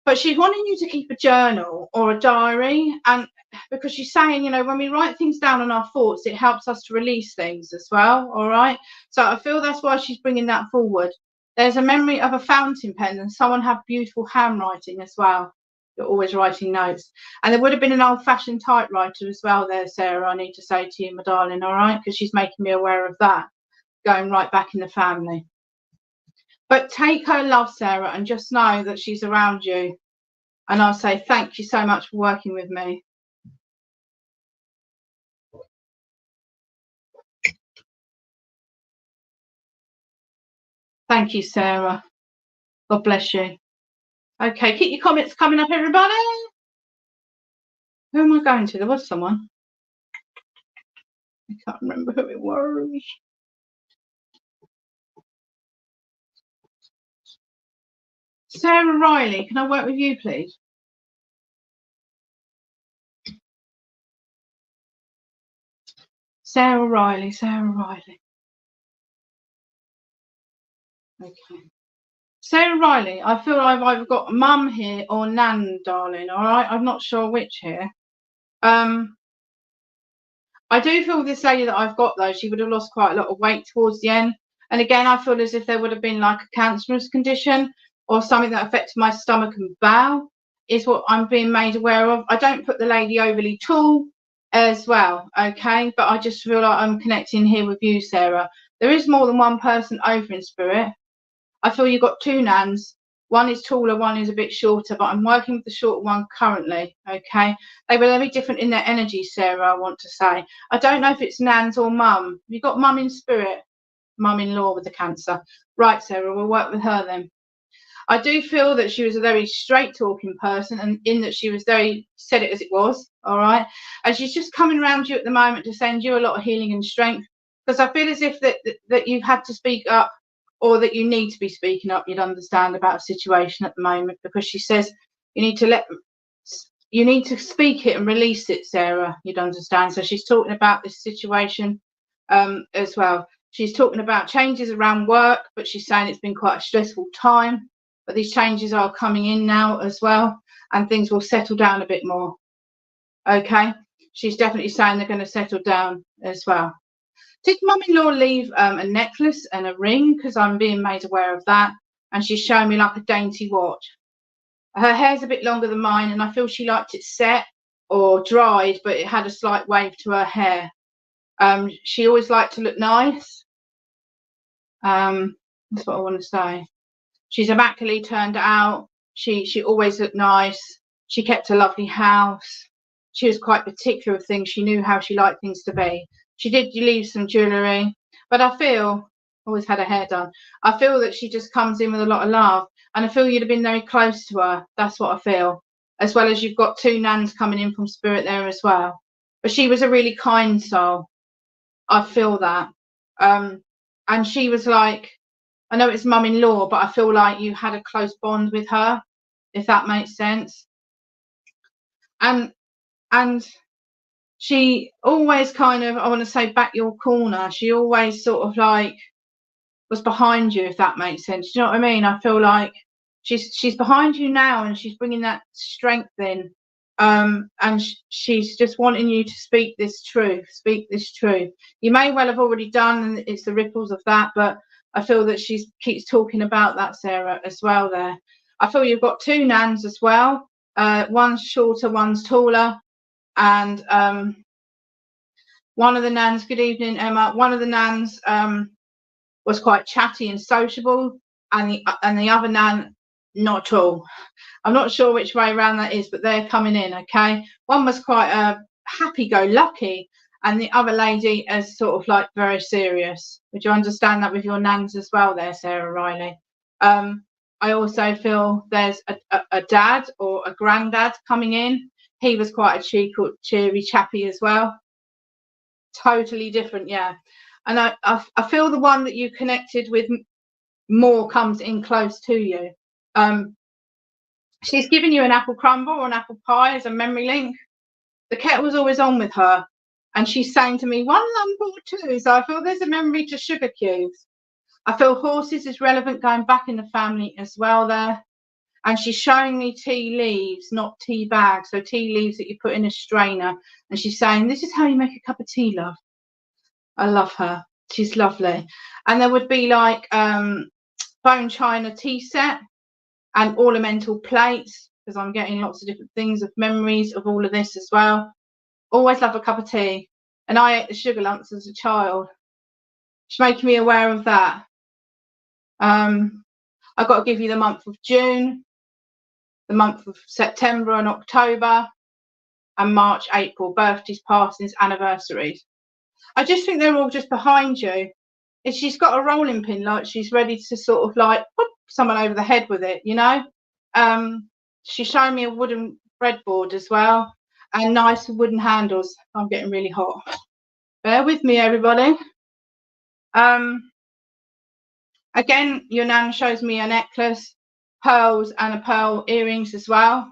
But she's wanting you to keep a journal or a diary, and because she's saying, you know, when we write things down on our thoughts, it helps us to release things as well. All right. So I feel that's why she's bringing that forward. There's a memory of a fountain pen, and someone had beautiful handwriting as well. You're always writing notes. And there would have been an old-fashioned typewriter as well there, Sarah, I need to say to you, my darling, all right? Because she's making me aware of that, going right back in the family. But take her love, Sarah, and just know that she's around you. And I'll say thank you so much for working with me. Thank you, Sarah. God bless you. Okay, keep your comments coming up, everybody. Who am I going to? There was someone. I can't remember who it was. Sarah Riley, can I work with you, please? Sarah Riley, Sarah Riley. Okay. Sarah Riley, I feel I've either got mum here or nan, darling, all right? I'm not sure which here. I do feel this lady that I've got, though, she would have lost quite a lot of weight towards the end. And again, I feel as if there would have been like a cancerous condition or something that affected my stomach and bowel is what I'm being made aware of. I don't put the lady overly tall as well, okay? But I just feel like I'm connecting here with you, Sarah. There is more than one person over in spirit. I feel you've got two nans. One is taller, one is a bit shorter, but I'm working with the shorter one currently, okay? They were very different in their energy, Sarah, I want to say. I don't know if it's nans or mum. You've got mum in spirit, mum-in-law with the cancer. Right, Sarah, we'll work with her then. I do feel that she was a very straight-talking person, and in that she was very, said it as it was, all right? And she's just coming around you at the moment to send you a lot of healing and strength, because I feel as if that you've had to speak up, or that you need to be speaking up, you'd understand, about a situation at the moment, because she says you need to speak it and release it, Sarah, you'd understand. So she's talking about this situation as well. She's talking about changes around work, but she's saying it's been quite a stressful time, but these changes are coming in now as well, and things will settle down a bit more. Okay, she's definitely saying they're going to settle down as well. Did mum-in-law leave a necklace and a ring? Because I'm being made aware of that. And she's showing me like a dainty watch. Her hair's a bit longer than mine, and I feel she liked it set or dried, but it had a slight wave to her hair. She always liked to look nice. That's what I want to say. She's immaculately turned out. She always looked nice. She kept a lovely house. She was quite particular of things. She knew how she liked things to be. She did leave some jewellery, but I feel, always had her hair done, I feel that she just comes in with a lot of love, and I feel you'd have been very close to her. That's what I feel. As well as you've got two nans coming in from spirit there as well. But she was a really kind soul. I feel that. And she was like, I know it's mum-in-law, but I feel like you had a close bond with her, if that makes sense. And she always kind of, I want to say, back your corner. She always sort of like was behind you, if that makes sense. Do you know what I mean? I feel like she's behind you now, and she's bringing that strength in. And she's just wanting you to speak this truth. Speak this truth. You may well have already done, and it's the ripples of that, but I feel that she keeps talking about that, Sarah, as well there. I feel you've got two nans as well. One's shorter, one's taller. And one of the nans, good evening, Emma. One of the nans was quite chatty and sociable, and the other nan, not at all. I'm not sure which way around that is, but they're coming in, okay? One was quite happy-go-lucky, and the other lady is sort of like very serious. Would you understand that with your nans as well there, Sarah Riley? I also feel there's a dad or a granddad coming in. He was quite a cheery chappy as well. Totally different, yeah. And I feel the one that you connected with more comes in close to you. She's given you an apple crumble or an apple pie as a memory link. The kettle was always on with her. And she's saying to me, 1 lump or 2. So I feel there's a memory to sugar cubes. I feel horses is relevant going back in the family as well there. And she's showing me tea leaves, not tea bags. So tea leaves that you put in a strainer. And she's saying, this is how you make a cup of tea, love. I love her. She's lovely. And there would be like bone china tea set and ornamental plates, because I'm getting lots of different things of memories of all of this as well. Always love a cup of tea. And I ate the sugar lumps as a child. She's making me aware of that. I've got to give you the month of June, the month of September and October, and March, April, birthdays, passings, anniversaries. I just think they're all just behind you. If she's got a rolling pin, like she's ready to sort of like whoop someone over the head with it, you know. She's showing me a wooden breadboard as well, and nice wooden handles. I'm getting really hot. Bear with me, everybody. Again, your nan shows me a necklace, pearls, and a pearl earrings as well.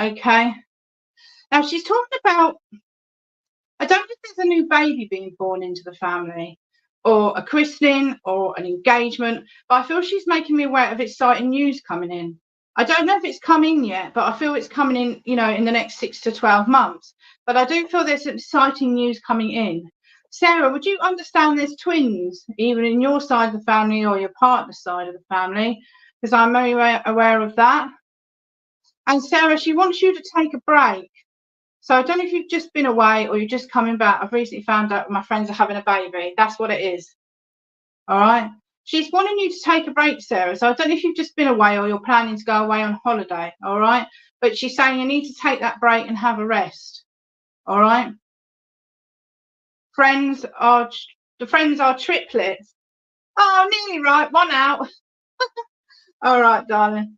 Okay. Now she's talking about, I don't know if there's a new baby being born into the family, or a christening, or an engagement, but I feel she's making me aware of exciting news coming in. I don't know if it's come in yet, but I feel it's coming in, you know, in the next 6 to 12 months. But I do feel there's exciting news coming in. Sarah, would you understand there's twins, even in your side of the family or your partner's side of the family? Because I'm very aware of that. And Sarah, she wants you to take a break. So I don't know if you've just been away or you're just coming back. I've recently found out my friends are having a baby. That's what it is. All right. She's wanting you to take a break, Sarah. So I don't know if you've just been away or you're planning to go away on holiday. All right. But she's saying you need to take that break and have a rest. All right. The friends are triplets. Oh, nearly right. 1 out. All right, darling.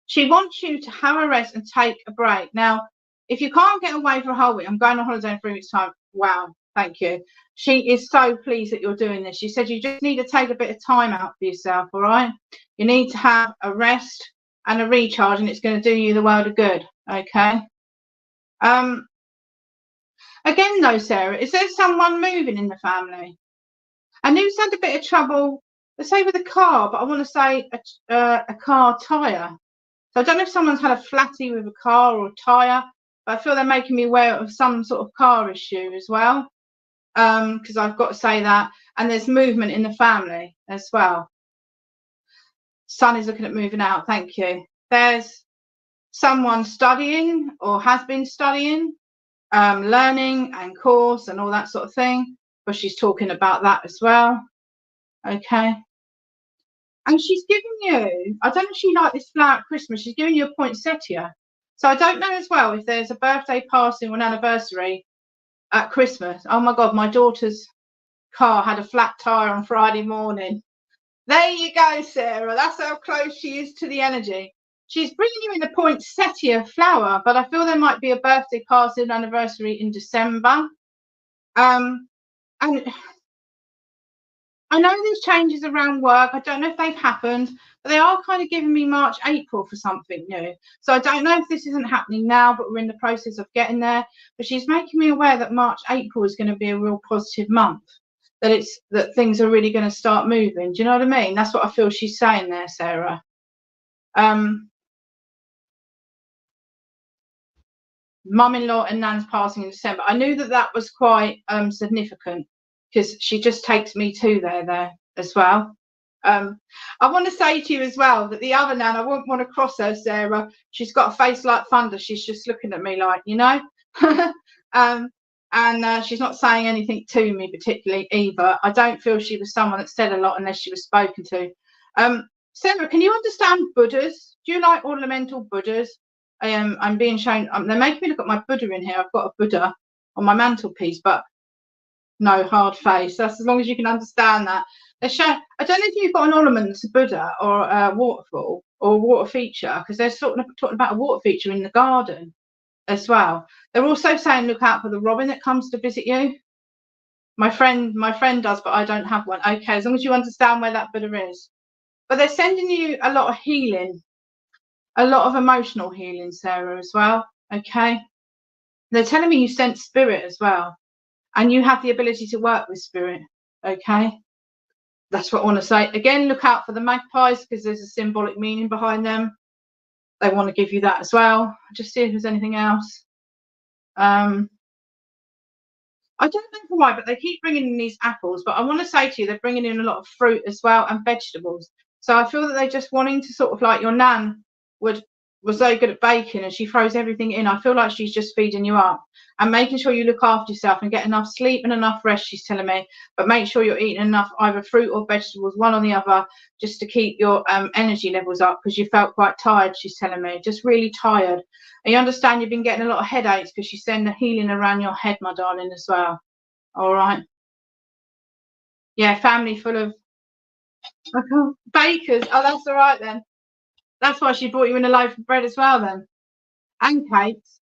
She wants you to have a rest and take a break. Now, if you can't get away for a whole week, I'm going on holiday in 3 weeks' time. Wow, thank you. She is so pleased that you're doing this. She said you just need to take a bit of time out for yourself, all right? You need to have a rest and a recharge, and it's going to do you the world of good, okay? Again, though, Sarah, is there someone moving in the family? I knew you had a bit of trouble, let's say with a car, but I want to say a car tyre. So I don't know if someone's had a flatty with a car or a tyre, but I feel they're making me aware of some sort of car issue as well, because I've got to say that. And there's movement in the family as well. Son is looking at moving out. Thank you. There's someone studying or has been studying, learning and course and all that sort of thing. But she's talking about that as well. Okay. And she's giving you, I don't know if she liked this flower at Christmas, she's giving you a poinsettia. So I don't know as well if there's a birthday passing or an anniversary at Christmas. Oh my God, my daughter's car had a flat tire on Friday morning. There you go, Sarah. That's how close she is to the energy. She's bringing you in a poinsettia flower, but I feel there might be a birthday passing anniversary in December. And I know there's changes around work. I don't know if they've happened, but they are kind of giving me March, April for something new. So I don't know if this isn't happening now, but we're in the process of getting there. But she's making me aware that March, April is going to be a real positive month, that things are really going to start moving. Do you know what I mean? That's what I feel she's saying there, Sarah. Mum-in-law and Nan's passing in December. I knew that was quite significant, because she just takes me to there as well. I want to say to you as well that the other Nan, I wouldn't want to cross her, Sarah. She's got a face like thunder. She's just looking at me like, you know. And she's not saying anything to me particularly either. I don't feel she was someone that said a lot unless she was spoken to. Sarah, can you understand Buddhas? Do you like ornamental Buddhas? I'm being shown, they're making me look at my Buddha in here. I've got a Buddha on my mantelpiece, but no hard face. That's as long as you can understand that. They're showing, I don't know if you've got an ornament that's a Buddha or a waterfall or a water feature, because they're sort of talking about a water feature in the garden as well. They're also saying look out for the robin that comes to visit you. My friend does, but I don't have one. Okay, as long as you understand where that Buddha is. But they're sending you a lot of healing. A lot of emotional healing, Sarah, as well. Okay. They're telling me you sense spirit as well. and you have the ability to work with spirit. Okay, that's what I want to say. Again, look out for the magpies because there's a symbolic meaning behind them. They want to give you that as well. Just see if there's anything else. I don't know why, but they keep bringing in these apples. But I want to say to you, they're bringing in a lot of fruit as well and vegetables. So I feel that they're just wanting to sort of like your nan was so good at baking and she throws everything in. I feel like she's just feeding you up and making sure you look after yourself and get enough sleep and enough rest, she's telling me. But make sure you're eating enough either fruit or vegetables, one or the other, just to keep your energy levels up because you felt quite tired, she's telling me. Just really tired. And you understand you've been getting a lot of headaches because she's sending the healing around your head, my darling, as well. All right. Yeah, family full of bakers. Oh, that's all right then. That's why she brought you in a loaf of bread as well then. And cakes.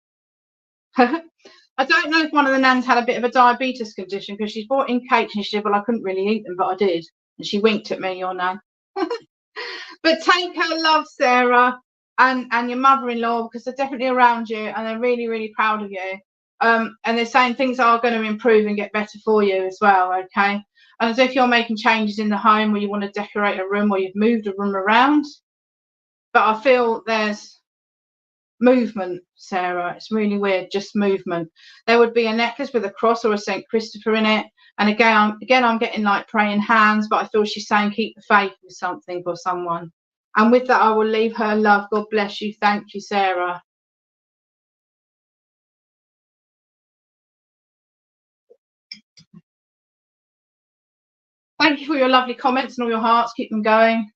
I don't know if one of the nans had a bit of a diabetes condition because she's brought in cakes and she said, well, I couldn't really eat them, but I did. And she winked at me, your nan. But take her love, Sarah, and your mother-in-law, because they're definitely around you and they're really, really proud of you. And they're saying things are going to improve and get better for you as well, okay? And as if you're making changes in the home or you want to decorate a room or you've moved a room around. But I feel there's movement, Sarah. It's really weird, just movement. There would be a necklace with a cross or a St. Christopher in it. And again, I'm getting like praying hands, but I feel she's saying keep the faith with something or someone. And with that, I will leave her love. God bless you. Thank you, Sarah. Thank you for your lovely comments and all your hearts. Keep them going.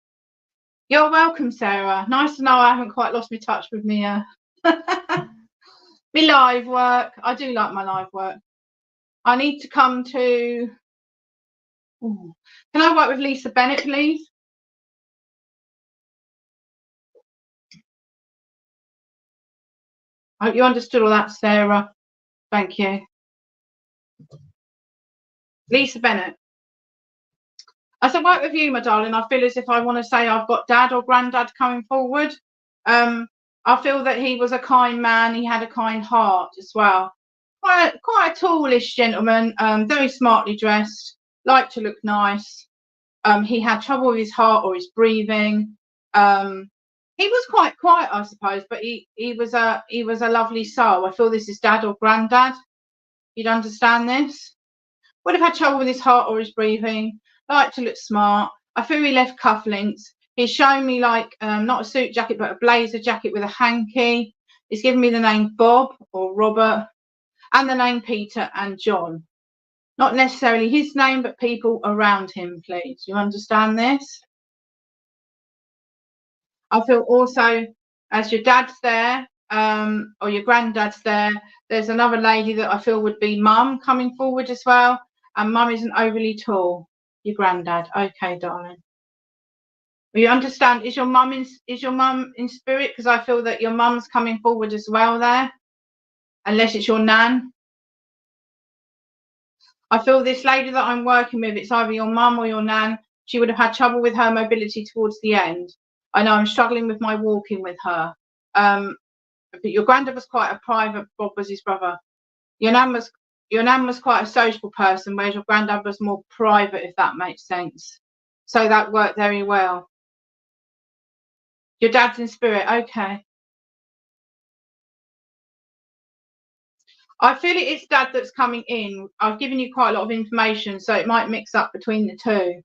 You're welcome, Sarah. Nice to know I haven't quite lost my touch with me. Me live work. I do like my live work. I need to come to. Ooh. Can I work with Lisa Bennett, please? I hope you understood all that, Sarah. Thank you. Lisa Bennett. As I work with you, my darling, I feel as if I want to say I've got dad or granddad coming forward. I feel that he was a kind man. He had a kind heart as well. Quite a tallish gentleman, very smartly dressed, liked to look nice. He had trouble with his heart or his breathing. He was quite quiet, I suppose, but he was a lovely soul. I feel this is dad or granddad. You'd understand this. Would have had trouble with his heart or his breathing. Liked to look smart. I feel he left cufflinks. He's shown me like not a suit jacket, but a blazer jacket with a hanky. He's given me the name Bob or Robert and the name Peter and John. Not necessarily his name, but people around him, please. You understand this? I feel also, as your dad's there, or your granddad's there, there's another lady that I feel would be mum coming forward as well. And mum isn't overly tall. Your granddad. Okay, darling. You understand? Is your mum in spirit? Because I feel that your mum's coming forward as well there. Unless it's your nan. I feel this lady that I'm working with, it's either your mum or your nan. She would have had trouble with her mobility towards the end. I know I'm struggling with my walking with her. But your granddad was quite a private. Bob was his brother. Your nan was quite a sociable person, whereas your granddad was more private, if that makes sense. So that worked very well. Your dad's in spirit, okay. I feel it's dad that's coming in. I've given you quite a lot of information, so it might mix up between the two.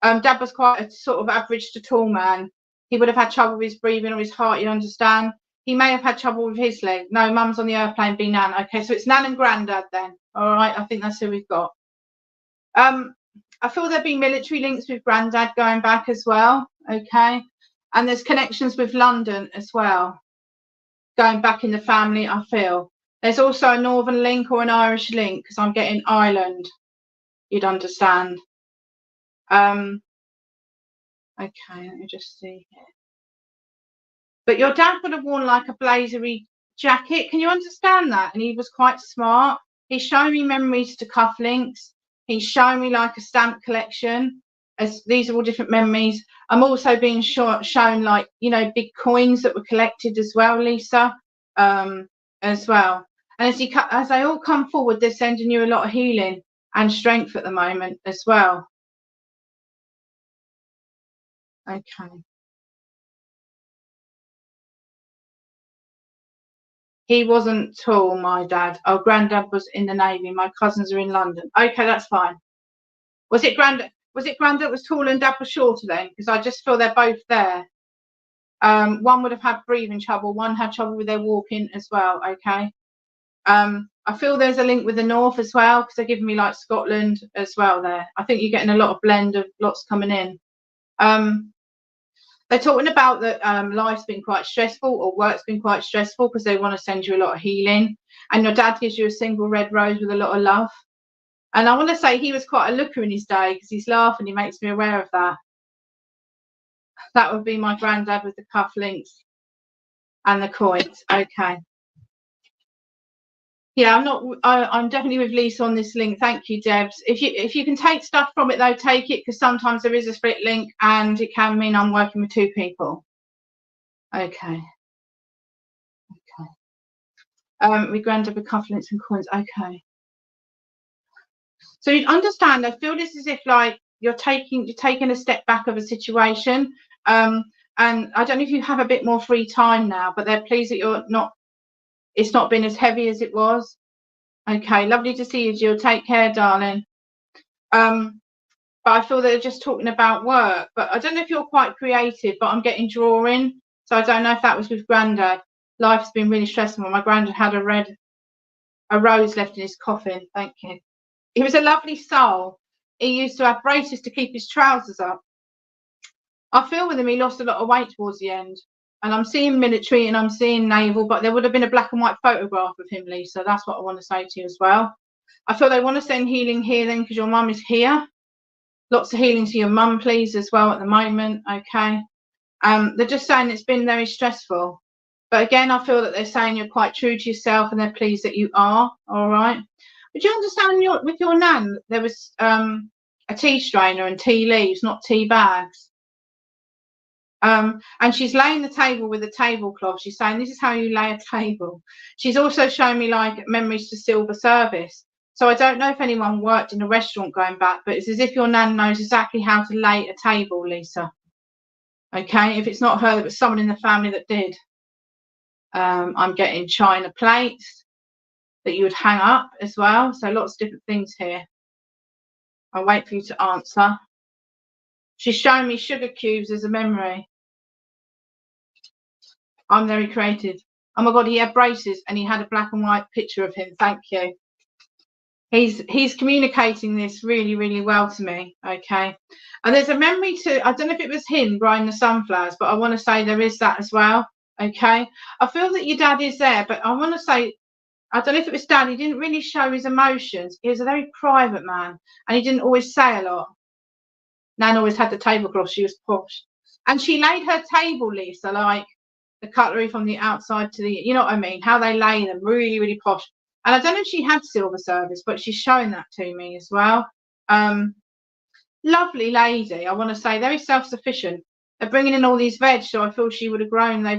Dad was quite a sort of average to tall man. He would have had trouble with his breathing or his heart, you understand? He may have had trouble with his leg. No, mum's on the airplane, be nan. Okay, so it's nan and granddad then. All right, I think that's who we've got. I feel there'd be military links with granddad going back as well, okay? And there's connections with London as well, going back in the family, I feel. There's also a northern link or an Irish link, because I'm getting Ireland, you'd understand. Okay, let me just see here. But your dad would have worn like a blazery jacket. Can you understand that? And he was quite smart. He's showing me memories to cufflinks. He's showing me like a stamp collection. As these are all different memories. I'm also being shown like, you know, big coins that were collected as well, Lisa, as well. And as they all come forward, they're sending you a lot of healing and strength at the moment as well. Okay. He wasn't tall, my dad. Oh, Granddad was in the Navy. My cousins are in London. Okay, that's fine. Was it Granddad was tall and Dad was shorter then? Because I just feel they're both there. One would have had breathing trouble. One had trouble with their walking as well. Okay. I feel there's a link with the north as well, because they're giving me like Scotland as well there. I think you're getting a lot of blend of lots coming in. They're talking about that life's been quite stressful, or work's been quite stressful, because they want to send you a lot of healing. And your dad gives you a single red rose with a lot of love. And I want to say he was quite a looker in his day, because he's laughing. He makes me aware of that. That would be my granddad with the cufflinks and the coins. Okay. Yeah, I'm definitely with Lisa on this link. Thank you, Debs. If you can take stuff from it though, take it, because sometimes there is a split link and it can mean I'm working with two people. Okay. We granddad with cufflinks and coins. Okay. So you understand, I feel this is if like you're taking a step back of a situation. And I don't know if you have a bit more free time now, but they're pleased that it's not been as heavy as it was. Okay, lovely to see you, Jill. Take care, darling. But I feel they're just talking about work. But I don't know if you're quite creative, but I'm getting drawing. So I don't know if that was with Granddad. Life's been really stressful. My Granddad had a rose left in his coffin. Thank you. He was a lovely soul. He used to have braces to keep his trousers up. I feel with him, he lost a lot of weight towards the end. And I'm seeing military and I'm seeing naval, but there would have been a black and white photograph of him, Lisa. That's what I want to say to you as well. I feel they want to send healing here then, because your mum is here. Lots of healing to your mum, please, as well at the moment. Okay. They're just saying it's been very stressful. But again, I feel that they're saying you're quite true to yourself and they're pleased that you are. All right. But you understand with your nan, there was a tea strainer and tea leaves, not tea bags. And she's laying the table with a tablecloth. She's saying this is how you lay a table. She's also showing me like memories to silver service. So I don't know if anyone worked in a restaurant going back, but it's as if your nan knows exactly how to lay a table, Lisa. Okay, if it's not her, but someone in the family that did. I'm getting china plates that you would hang up as well. So lots of different things here. I'll wait for you to answer. She's showing me sugar cubes as a memory. I'm very creative. Oh my God, he had braces and he had a black and white picture of him. Thank you. He's communicating this really, really well to me. Okay. And there's a memory to, I don't know if it was him growing the sunflowers, but I want to say there is that as well. Okay. I feel that your dad is there, but I want to say, I don't know if it was Dad, he didn't really show his emotions. He was a very private man and he didn't always say a lot. Nan always had the tablecloth. She was posh. And she laid her table, Lisa, like the cutlery from the outside to the, you know what I mean? How they lay them, really, really posh. And I don't know if she had silver service, but she's showing that to me as well. Lovely lady, I want to say, very self-sufficient. They're bringing in all these veg, so I feel they would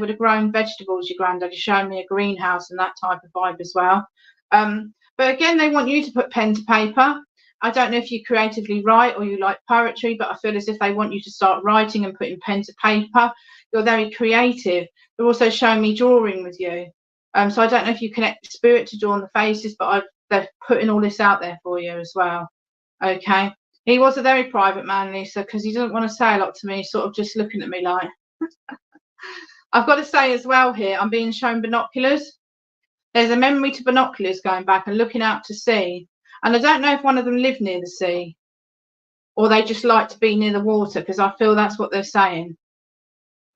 have grown vegetables, your granddad. You're showing me a greenhouse and that type of vibe as well. But again, they want you to put pen to paper. I don't know if you creatively write or you like poetry, but I feel as if they want you to start writing and putting pen to paper. You're very creative. They're also showing me drawing with you. So I don't know if you connect the spirit to draw on the faces, but they're putting all this out there for you as well. Okay. He was a very private man, Lisa, because he doesn't want to say a lot to me, sort of just looking at me like. I've got to say as well here, I'm being shown binoculars. There's a memory to binoculars going back and looking out to sea. And I don't know if one of them lived near the sea or they just like to be near the water, because I feel that's what they're saying.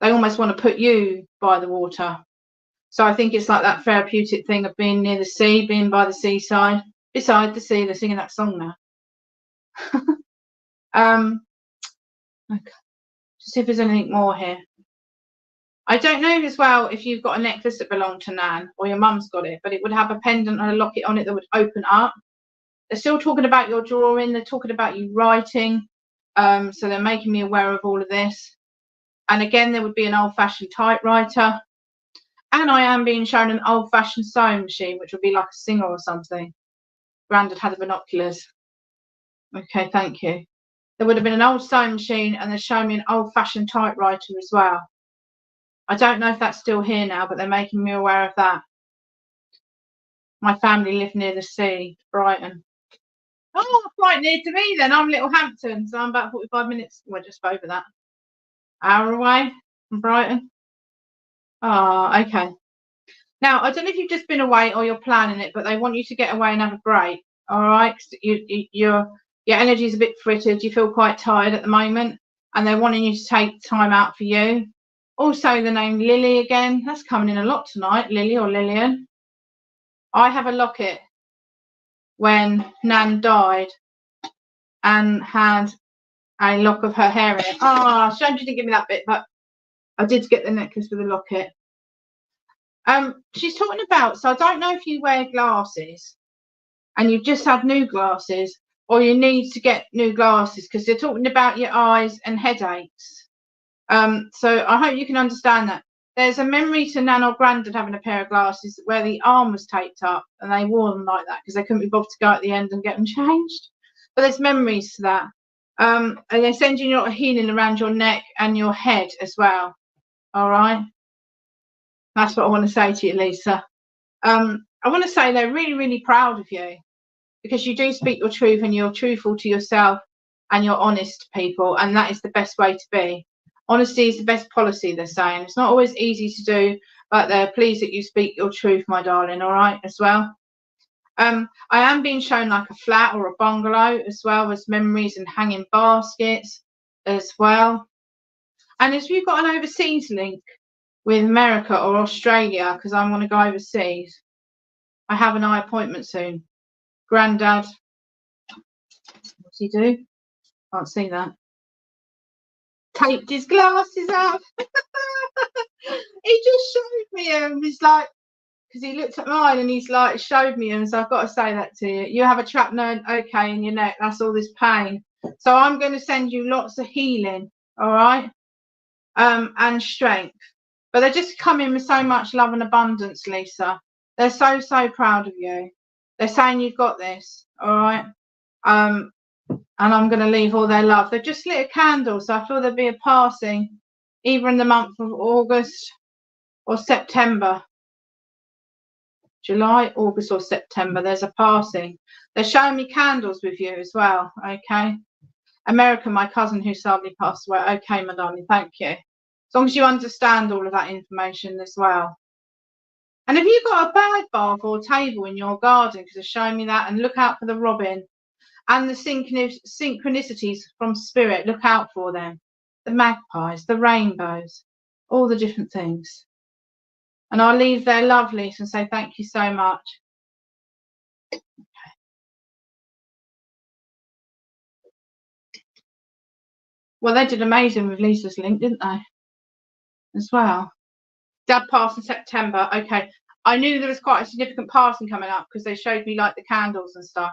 They almost want to put you by the water. So I think it's like that therapeutic thing of being near the sea, being by the seaside, beside the sea. They're singing that song now. Okay. See if there's anything more here. I don't know as well if you've got a necklace that belonged to Nan or your mum's got it, but it would have a pendant and a locket on it that would open up. They're still talking about your drawing. They're talking about you writing. So they're making me aware of all of this. And again, there would be an old-fashioned typewriter. And I am being shown an old-fashioned sewing machine, which would be like a Singer or something. Grandad had the binoculars. Okay, thank you. There would have been an old sewing machine, and they're showing me an old-fashioned typewriter as well. I don't know if that's still here now, but they're making me aware of that. My family live near the sea, Brighton. Oh, quite near to me then. I'm Littlehampton, so I'm about 45 minutes, well, just over that. Hour away from Brighton. Oh, okay. Now, I don't know if you've just been away or you're planning it, but they want you to get away and have a break. All right, your energy is a bit frittered. You feel quite tired at the moment, and they're wanting you to take time out for you. Also, the name Lily again. That's coming in a lot tonight. Lily or Lillian. I have a locket when Nan died, and had a lock of her hair in it. Oh, shame you didn't give me that bit, but I did get the necklace with a locket. She's talking about, so I don't know if you wear glasses and you've just had new glasses, or you need to get new glasses, because they're talking about your eyes and headaches. So I hope you can understand that. There's a memory to Nan or Grandad having a pair of glasses where the arm was taped up and they wore them like that because they couldn't be bothered to go at the end and get them changed. But there's memories to that. And they're sending you a lot of healing around your neck and your head as well. All right. That's what I want to say to you, Lisa. I want to say they're really, really proud of you, because you do speak your truth and you're truthful to yourself and you're honest to people, and that is the best way to be. Honesty is the best policy, they're saying. It's not always easy to do, but they're pleased that you speak your truth, my darling, all right, as well. I am being shown like a flat or a bungalow, as well as memories and hanging baskets as well. And if you've got an overseas link with America or Australia, because I want to go overseas, I have an eye appointment soon. Grandad, what's he do? Can't see that. Taped his glasses up. He just showed me him. He's like, because he looked at mine and he's like, showed me him. So I've got to say that to you. You have a trapped nerve, okay, in your neck. That's all this pain. So I'm going to send you lots of healing, all right, and strength. But they're just coming with so much love and abundance, Lisa. They're so, so proud of you. They're saying you've got this, all right. And I'm going to leave all their love. They've just lit a candle, so I feel there'll be a passing either in the month of August or September. July, August or September, there's a passing. They're showing me candles with you as well, okay? America, my cousin who sadly passed away. Okay, my darling, thank you. As long as you understand all of that information as well. And have you got a bird bath or table in your garden? Because they're showing me that. And look out for the robin. And the synchronicities from spirit, look out for them. The magpies, the rainbows, all the different things. And I'll leave there lovely and say thank you so much. Okay. Well, they did amazing with Lisa's link, didn't they? As well. Dad passed in September. Okay. I knew there was quite a significant passing coming up because they showed me like the candles and stuff.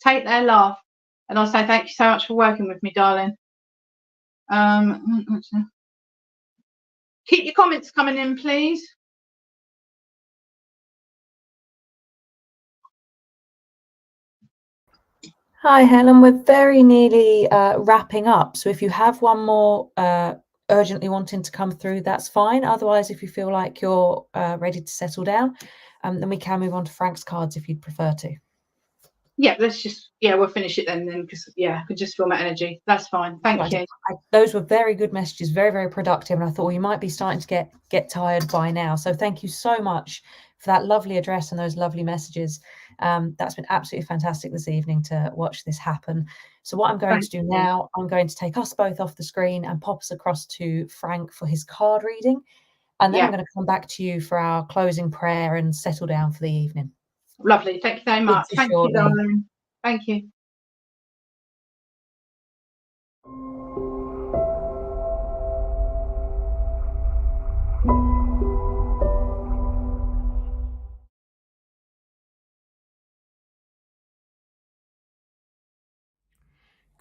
Take their love. And I'll say thank you so much for working with me, darling. Keep your comments coming in, please. Hi, Helen. We're very nearly wrapping up. So if you have one more urgently wanting to come through, that's fine. Otherwise, if you feel like you're ready to settle down, then we can move on to Frank's cards if you'd prefer to. Yeah, we'll finish it then because I could just feel my energy. That's fine. Thank you. Those were very good messages, very, very productive. And I thought, well, you might be starting to get tired by now. So thank you so much for that lovely address and those lovely messages. That's been absolutely fantastic this evening to watch this happen. So what I'm going to do now, I'm going to take us both off the screen and pop us across to Frank for his card reading. And then I'm going to come back to you for our closing prayer and settle down for the evening. Lovely. Thank you so much. Thank you, darling. Thank you.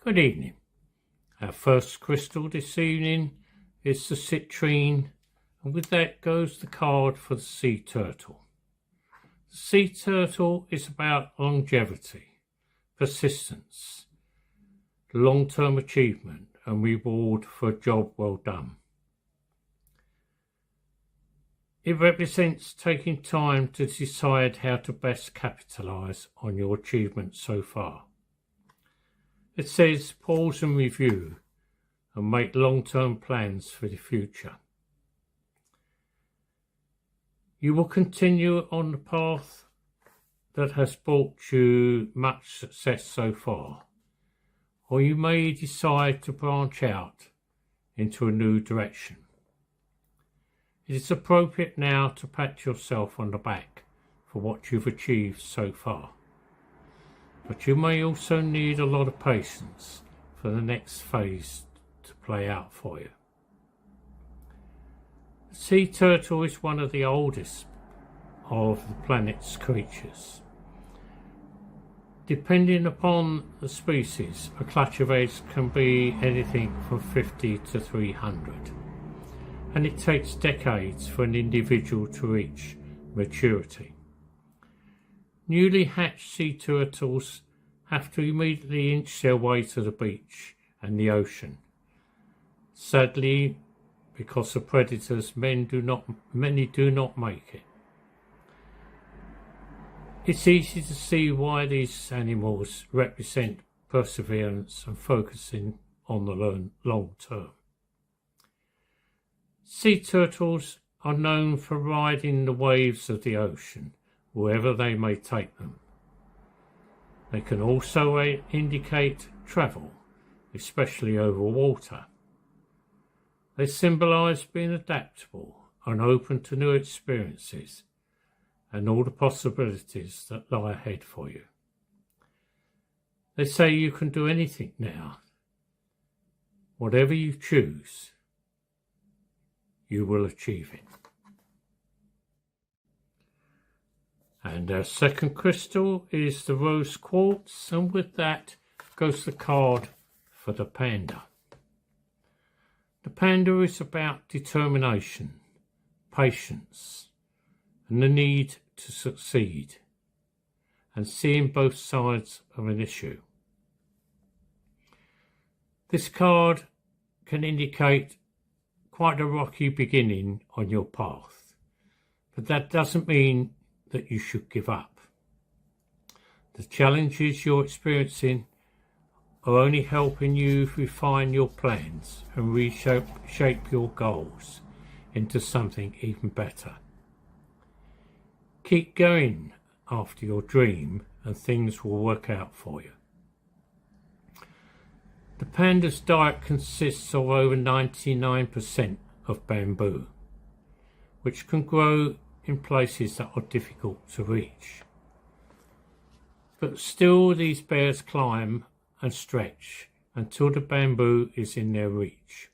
Good evening. Our first crystal this evening is the citrine, And with that goes the card for the sea turtle. The sea turtle is about longevity, persistence, long-term achievement and reward for a job well done. It represents taking time to decide how to best capitalise on your achievements so far. It says pause and review and make long-term plans for the future. You will continue on the path that has brought you much success so far, or you may decide to branch out into a new direction. It is appropriate now to pat yourself on the back for what you've achieved so far, but you may also need a lot of patience for the next phase to play out for you. The sea turtle is one of the oldest of the planet's creatures. Depending upon the species, a clutch of eggs can be anything from 50 to 300, and it takes decades for an individual to reach maturity. Newly hatched sea turtles have to immediately inch their way to the beach and the ocean. Sadly, because of predators, many do not make it. It's easy to see why these animals represent perseverance and focusing on the long term. Sea turtles are known for riding the waves of the ocean, wherever they may take them. They can also indicate travel, especially over water. They symbolise being adaptable and open to new experiences and all the possibilities that lie ahead for you. They say you can do anything now. Whatever you choose, you will achieve it. And our second crystal is the rose quartz, and with that goes the card for the panda. The panda is about determination, patience, and the need to succeed, and seeing both sides of an issue. This card can indicate quite a rocky beginning on your path, but that doesn't mean that you should give up. The challenges you're experiencing are only helping you refine your plans and reshape your goals into something even better. Keep going after your dream and things will work out for you. The panda's diet consists of over 99% of bamboo, which can grow in places that are difficult to reach. But still these bears climb and stretch until the bamboo is in their reach,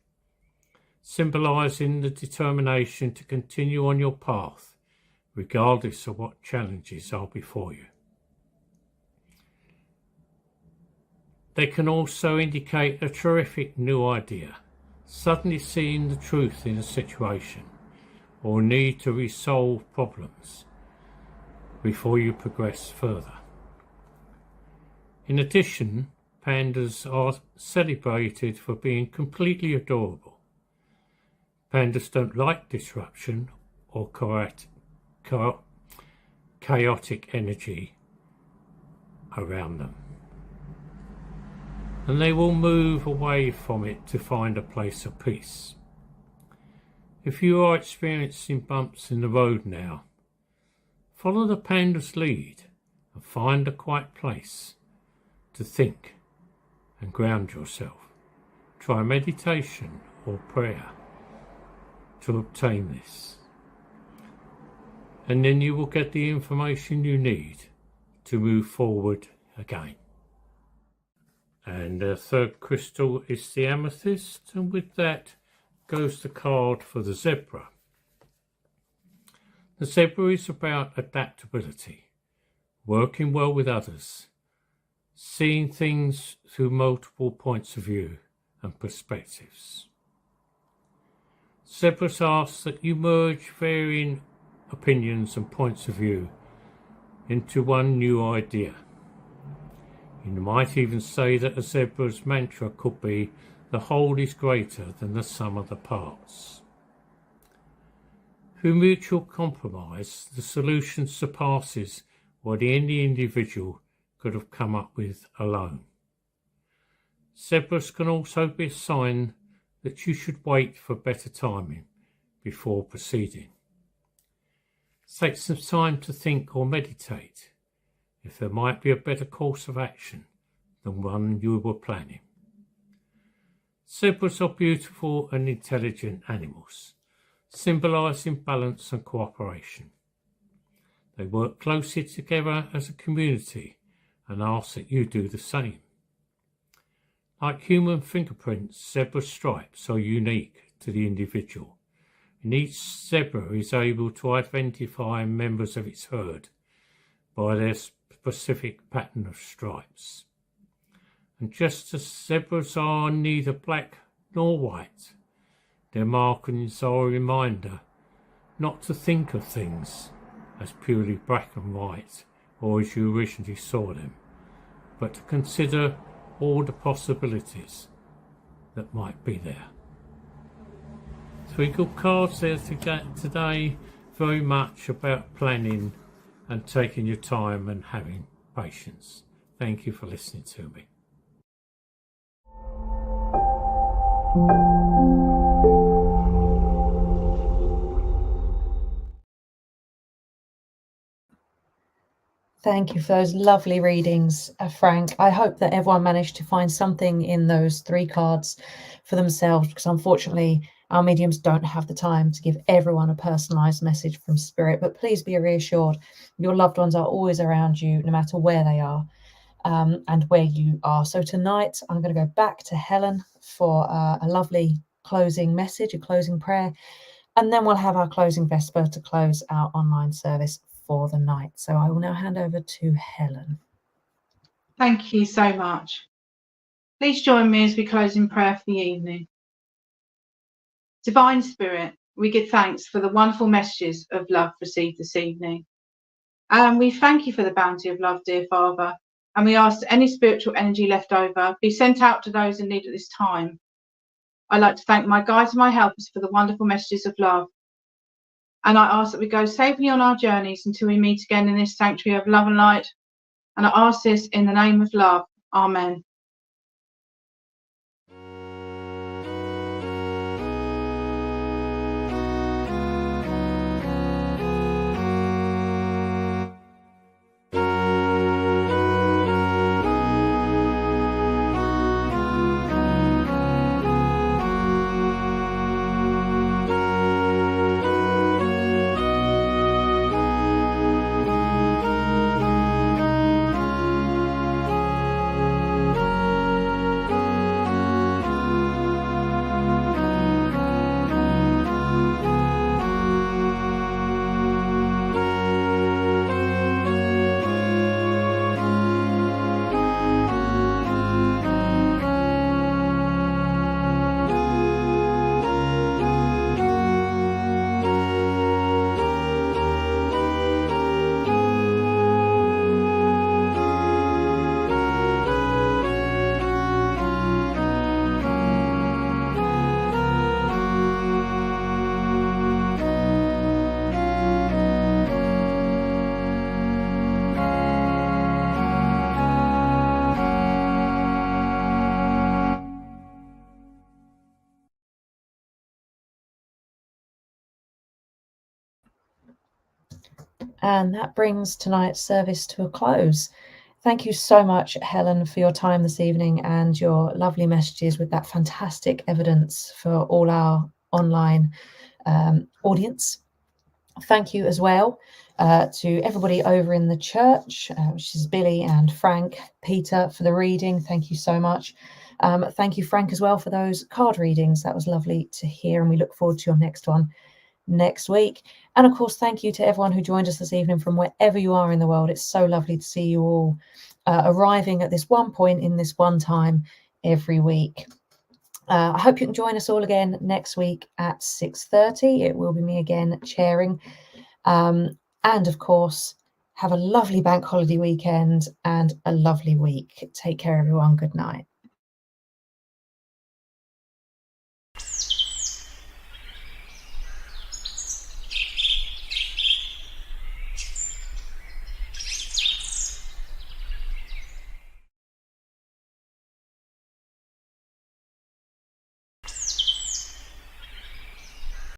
symbolising the determination to continue on your path, regardless of what challenges are before you. They can also indicate a terrific new idea, suddenly seeing the truth in a situation, or need to resolve problems before you progress further. In addition, pandas are celebrated for being completely adorable. Pandas don't like disruption or chaotic energy around them, and they will move away from it to find a place of peace. If you are experiencing bumps in the road now, follow the panda's lead and find a quiet place to think and ground yourself. Try meditation or prayer to obtain this, and then you will get the information you need to move forward again. And the third crystal is the amethyst, and with that goes the card for the zebra. The zebra is about adaptability, working well with others, seeing things through multiple points of view and perspectives. Zebras asks that you merge varying opinions and points of view into one new idea. You might even say that a zebra's mantra could be, the whole is greater than the sum of the parts. Through mutual compromise, the solution surpasses what any individual could have come up with alone. Zebras can also be a sign that you should wait for better timing before proceeding. Take some time to think or meditate if there might be a better course of action than one you were planning. Zebras are beautiful and intelligent animals, symbolising balance and cooperation. They work closely together as a community and ask that you do the same. Like human fingerprints, zebra stripes are unique to the individual, and each zebra is able to identify members of its herd by their specific pattern of stripes. And just as zebras are neither black nor white, their markings are a reminder not to think of things as purely black and white or as you originally saw them, but to consider all the possibilities that might be there. 3 good cards there today, very much about planning and taking your time and having patience. Thank you for listening to me. Thank you for those lovely readings, Frank. I hope that everyone managed to find something in those 3 cards for themselves, because unfortunately our mediums don't have the time to give everyone a personalised message from Spirit. But please be reassured, your loved ones are always around you, no matter where they are and where you are. So tonight I'm going to go back to Helen for a lovely closing message, a closing prayer, and then we'll have our closing Vesper to close our online service for the night. So I will now hand over to Helen. Thank you so much. Please join me as we close in prayer for the evening. Divine Spirit, we give thanks for the wonderful messages of love received this evening. And we thank you for the bounty of love, dear Father. And we ask that any spiritual energy left over be sent out to those in need at this time. I'd like to thank my guides and my helpers for the wonderful messages of love. And I ask that we go safely on our journeys until we meet again in this sanctuary of love and light. And I ask this in the name of love. Amen. And that brings tonight's service to a close. Thank you so much, Helen, for your time this evening and your lovely messages with that fantastic evidence for all our online audience. Thank you as well to everybody over in the church, which is Billy and Frank, Peter, for the reading. Thank you so much. Thank you, Frank, as well, for those card readings. That was lovely to hear, and we look forward to your next one next week. And of course, thank you to everyone who joined us this evening from wherever you are in the world. It's so lovely to see you all arriving at this one point in this one time every week. I hope you can join us all again next week at 6:30. It will be me again chairing. And of course, have a lovely bank holiday weekend and a lovely week. Take care, everyone. Good night.